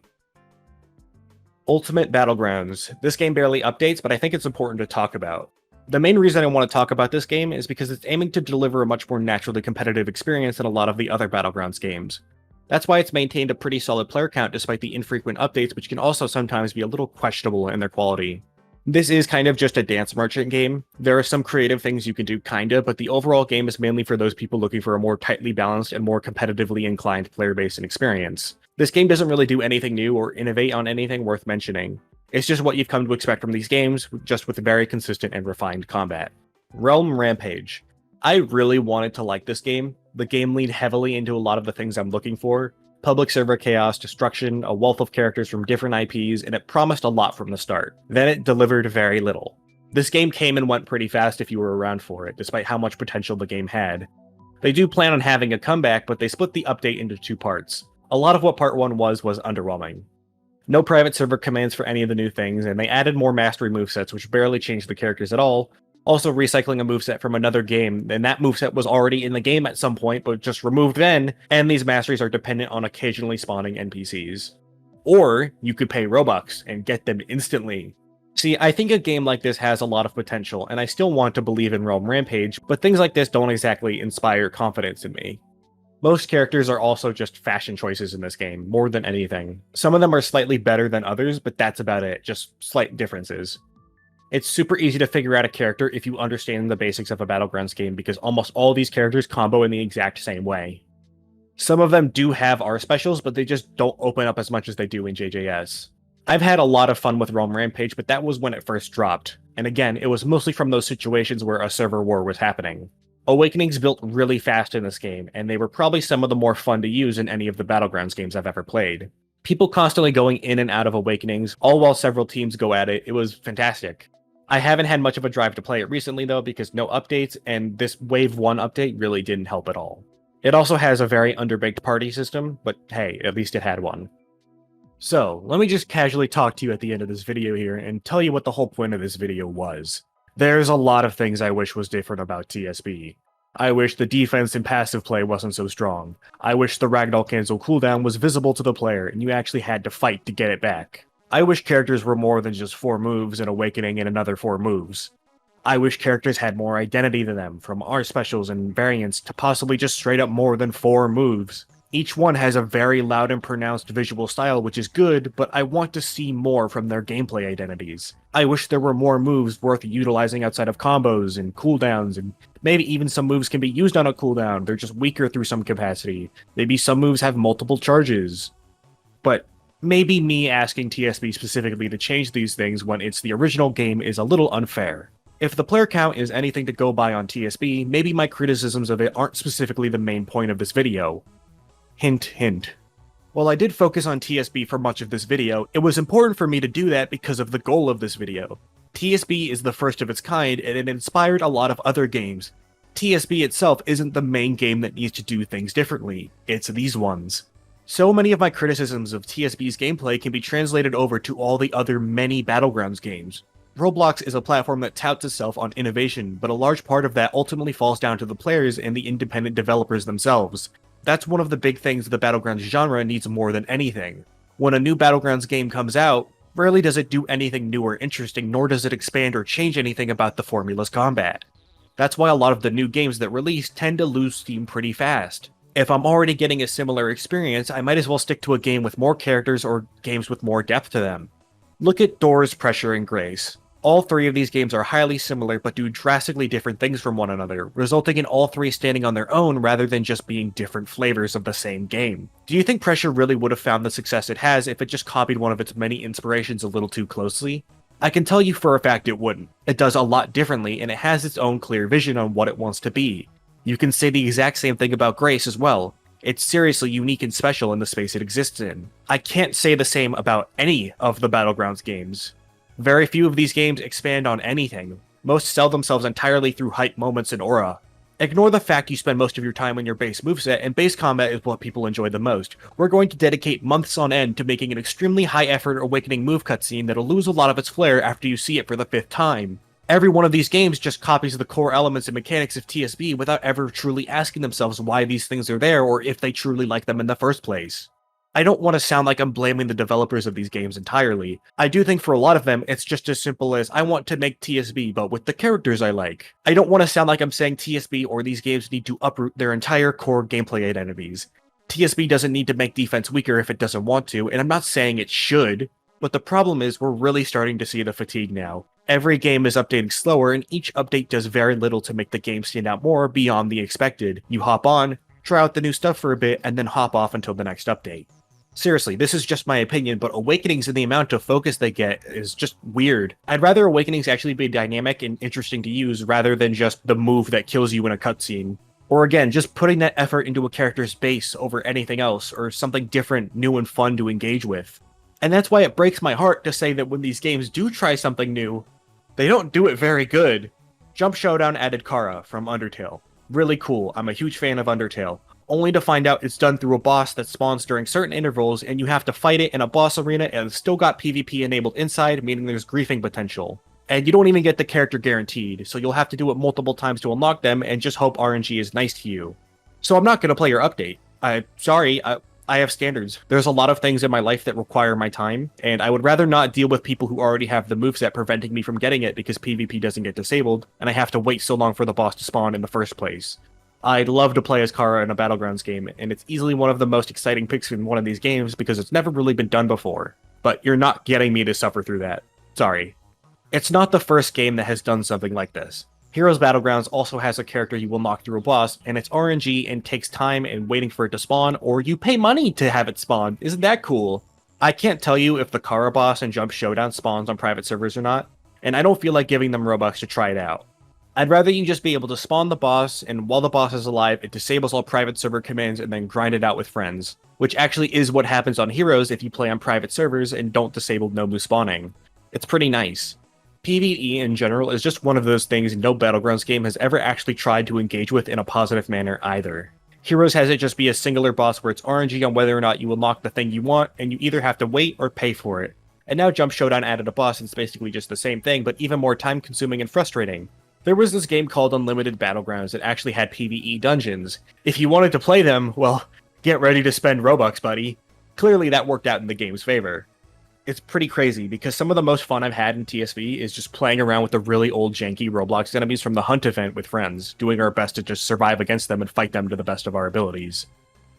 Ultimate Battlegrounds. This game barely updates, but I think it's important to talk about. The main reason I want to talk about this game is because it's aiming to deliver a much more naturally competitive experience than a lot of the other Battlegrounds games. That's why it's maintained a pretty solid player count despite the infrequent updates, which can also sometimes be a little questionable in their quality. This is kind of just a dance merchant game. There are some creative things you can do kinda, but the overall game is mainly for those people looking for a more tightly balanced and more competitively inclined player base and experience. This game doesn't really do anything new or innovate on anything worth mentioning. It's just what you've come to expect from these games, just with very consistent and refined combat. Realm Rampage. I really wanted to like this game. The game leaned heavily into a lot of the things I'm looking for. Public server chaos, destruction, a wealth of characters from different IPs, and it promised a lot from the start. Then it delivered very little. This game came and went pretty fast if you were around for it, despite how much potential the game had. They do plan on having a comeback, but they split the update into 2 parts. A lot of what part 1 was underwhelming. No private server commands for any of the new things, and they added more mastery movesets, which barely changed the characters at all. Also recycling a moveset from another game, and that moveset was already in the game at some point, but just removed then, and these masteries are dependent on occasionally spawning NPCs. Or you could pay Robux and get them instantly. See, I think a game like this has a lot of potential, and I still want to believe in Realm Rampage, but things like this don't exactly inspire confidence in me. Most characters are also just fashion choices in this game, more than anything. Some of them are slightly better than others, but that's about it, just slight differences. It's super easy to figure out a character if you understand the basics of a Battlegrounds game because almost all these characters combo in the exact same way. Some of them do have R specials, but they just don't open up as much as they do in JJS. I've had a lot of fun with Realm Rampage, but that was when it first dropped, and again, it was mostly from those situations where a server war was happening. Awakenings built really fast in this game, and they were probably some of the more fun to use in any of the Battlegrounds games I've ever played. People constantly going in and out of Awakenings, all while several teams go at it, it was fantastic. I haven't had much of a drive to play it recently though because no updates, and this Wave 1 update really didn't help at all. It also has a very underbaked party system, but hey, at least it had one. So, let me just casually talk to you at the end of this video here and tell you what the whole point of this video was. There's a lot of things I wish was different about TSB. I wish the defense and passive play wasn't so strong. I wish the Ragdoll cancel cooldown was visible to the player and you actually had to fight to get it back. I wish characters were more than just 4 moves, an awakening, and another 4 moves. I wish characters had more identity to them, from R specials and variants to possibly just straight up more than 4 moves. Each one has a very loud and pronounced visual style, which is good, but I want to see more from their gameplay identities. I wish there were more moves worth utilizing outside of combos and cooldowns, and maybe even some moves can be used on a cooldown, they're just weaker through some capacity. Maybe some moves have multiple charges. But maybe me asking TSB specifically to change these things when it's the original game is a little unfair. If the player count is anything to go by on TSB, maybe my criticisms of it aren't specifically the main point of this video. Hint, hint. While I did focus on TSB for much of this video, it was important for me to do that because of the goal of this video. TSB is the first of its kind, and it inspired a lot of other games. TSB itself isn't the main game that needs to do things differently, it's these ones. So many of my criticisms of TSB's gameplay can be translated over to all the other many Battlegrounds games. Roblox is a platform that touts itself on innovation, but a large part of that ultimately falls down to the players and the independent developers themselves. That's one of the big things the Battlegrounds genre needs more than anything. When a new Battlegrounds game comes out, rarely does it do anything new or interesting, nor does it expand or change anything about the formula's combat. That's why a lot of the new games that release tend to lose steam pretty fast. If I'm already getting a similar experience, I might as well stick to a game with more characters or games with more depth to them. Look at Doors, Pressure, and Grace. All 3 of these games are highly similar but do drastically different things from one another, resulting in all 3 standing on their own rather than just being different flavors of the same game. Do you think Pressure really would have found the success it has if it just copied one of its many inspirations a little too closely? I can tell you for a fact it wouldn't. It does a lot differently and it has its own clear vision on what it wants to be. You can say the exact same thing about Grace as well. It's seriously unique and special in the space it exists in. I can't say the same about any of the Battlegrounds games. Very few of these games expand on anything. Most sell themselves entirely through hype moments and aura. Ignore the fact you spend most of your time on your base moveset, and base combat is what people enjoy the most. We're going to dedicate months on end to making an extremely high-effort Awakening move cutscene that'll lose a lot of its flair after you see it for the 5th time. Every one of these games just copies the core elements and mechanics of TSB without ever truly asking themselves why these things are there or if they truly like them in the first place. I don't want to sound like I'm blaming the developers of these games entirely. I do think for a lot of them, it's just as simple as I want to make TSB, but with the characters I like. I don't want to sound like I'm saying TSB or these games need to uproot their entire core gameplay identities. TSB doesn't need to make defense weaker if it doesn't want to, and I'm not saying it should, but the problem is we're really starting to see the fatigue now. Every game is updating slower, and each update does very little to make the game stand out more beyond the expected. You hop on, try out the new stuff for a bit, and then hop off until the next update. Seriously, this is just my opinion, but Awakenings and the amount of focus they get is just weird. I'd rather Awakenings actually be dynamic and interesting to use rather than just the move that kills you in a cutscene. Or again, just putting that effort into a character's base over anything else, or something different, new and fun to engage with. And that's why it breaks my heart to say that when these games do try something new, they don't do it very good. Jump Showdown added Kara from Undertale. Really cool, I'm a huge fan of Undertale. only to find out it's done through a boss that spawns during certain intervals, and you have to fight it in a boss arena and it's still got PvP enabled inside, meaning there's griefing potential. And you don't even get the character guaranteed, so you'll have to do it multiple times to unlock them and just hope RNG is nice to you. So I'm not going to play your update. Sorry, I have standards. There's a lot of things in my life that require my time, and I would rather not deal with people who already have the moveset preventing me from getting it because PvP doesn't get disabled, and I have to wait so long for the boss to spawn in the first place. I'd love to play as Kara in a Battlegrounds game, and it's easily one of the most exciting picks in one of these games because it's never really been done before. But you're not getting me to suffer through that. Sorry. It's not the first game that has done something like this. Heroes Battlegrounds also has a character you will knock through a boss, and it's RNG and takes time and waiting for it to spawn, or you pay money to have it spawn. Isn't that cool? I can't tell you if the Kara boss and Jump Showdown spawns on private servers or not, and I don't feel like giving them Robux to try it out. I'd rather you just be able to spawn the boss, and while the boss is alive, it disables all private server commands and then grind it out with friends, which actually is what happens on Heroes if you play on private servers and don't disable Nobu spawning. It's pretty nice. PvE in general is just one of those things no Battlegrounds game has ever actually tried to engage with in a positive manner either. Heroes has it just be a singular boss where it's RNG on whether or not you unlock the thing you want, and you either have to wait or pay for it. And now Jump Showdown added a boss and it's basically just the same thing, but even more time consuming and frustrating. There was this game called Unlimited Battlegrounds that actually had PvE dungeons. If you wanted to play them, well, get ready to spend Robux, buddy. Clearly that worked out in the game's favor. It's pretty crazy, because some of the most fun I've had in TSB is just playing around with the really old janky Roblox enemies from the Hunt event with friends, doing our best to just survive against them and fight them to the best of our abilities.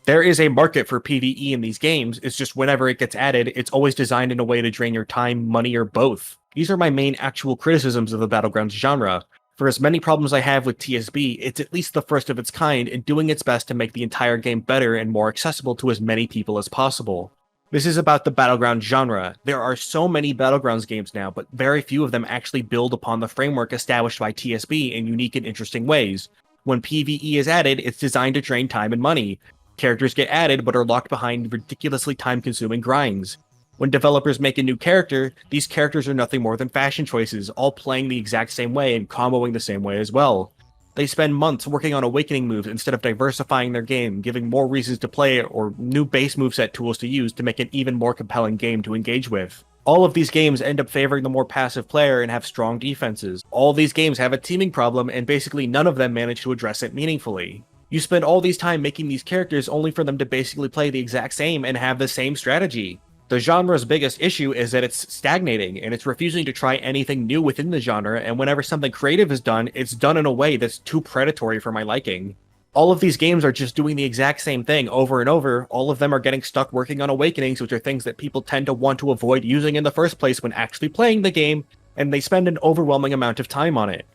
There is a market for PvE in these games, it's just whenever it gets added, it's always designed in a way to drain your time, money, or both. These are my main actual criticisms of the Battlegrounds genre. For as many problems I have with TSB, it's at least the first of its kind and doing its best to make the entire game better and more accessible to as many people as possible. This is about the Battleground genre. There are so many Battlegrounds games now, but very few of them actually build upon the framework established by TSB in unique and interesting ways. When PvE is added, it's designed to drain time and money. Characters get added but are locked behind ridiculously time-consuming grinds. When developers make a new character, these characters are nothing more than fashion choices, all playing the exact same way and comboing the same way as well. They spend months working on awakening moves instead of diversifying their game, giving more reasons to play it or new base moveset tools to use to make an even more compelling game to engage with. All of these games end up favoring the more passive player and have strong defenses. All these games have a teaming problem and basically none of them manage to address it meaningfully. You spend all these time making these characters only for them to basically play the exact same and have the same strategy. The genre's biggest issue is that it's stagnating, and it's refusing to try anything new within the genre, and whenever something creative is done, it's done in a way that's too predatory for my liking. All of these games are just doing the exact same thing over and over. All of them are getting stuck working on awakenings, which are things that people tend to want to avoid using in the first place when actually playing the game, and they spend an overwhelming amount of time on it.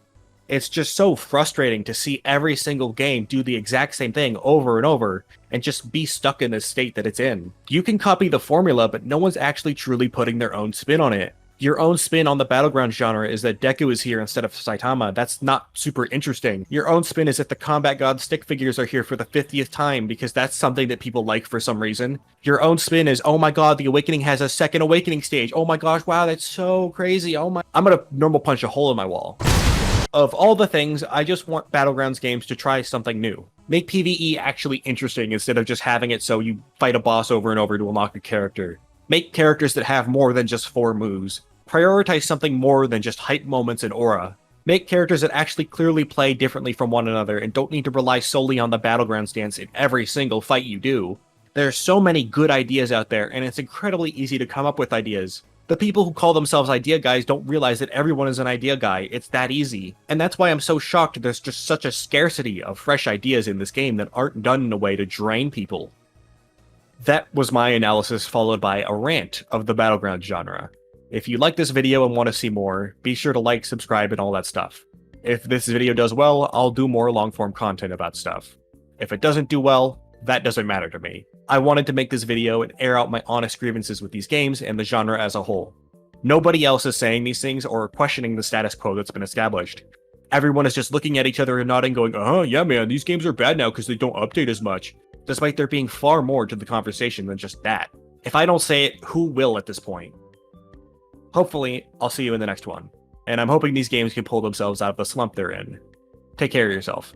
It's just so frustrating to see every single game do the exact same thing over and over, and just be stuck in this state that it's in. You can copy the formula, but no one's actually truly putting their own spin on it. Your own spin on the Battleground genre is that Deku is here instead of Saitama. That's not super interesting. Your own spin is that the Combat God stick figures are here for the 50th time, because that's something that people like for some reason. Your own spin is, oh my god, the Awakening has a second Awakening stage. Oh my gosh, wow, that's so crazy. Oh my... I'm gonna normal punch a hole in my wall. Of all the things, I just want Battlegrounds games to try something new. Make PvE actually interesting instead of just having it so you fight a boss over and over to unlock a character. Make characters that have more than just 4 moves. Prioritize something more than just hype moments and aura. Make characters that actually clearly play differently from one another and don't need to rely solely on the Battlegrounds stance in every single fight you do. There are so many good ideas out there, and it's incredibly easy to come up with ideas. The people who call themselves idea guys don't realize that everyone is an idea guy. It's that easy. And that's why I'm so shocked there's just such a scarcity of fresh ideas in this game that aren't done in a way to drain people. That was my analysis, followed by a rant of the Battleground genre. If you like this video and want to see more, be sure to like, subscribe, and all that stuff. If this video does well, I'll do more long-form content about stuff. If it doesn't do well, that doesn't matter to me. I wanted to make this video and air out my honest grievances with these games and the genre as a whole. Nobody else is saying these things or questioning the status quo that's been established. Everyone is just looking at each other and nodding, going, oh yeah man, these games are bad now because they don't update as much, despite there being far more to the conversation than just that. If I don't say it, who will at this point? Hopefully, I'll see you in the next one, and I'm hoping these games can pull themselves out of the slump they're in. Take care of yourself.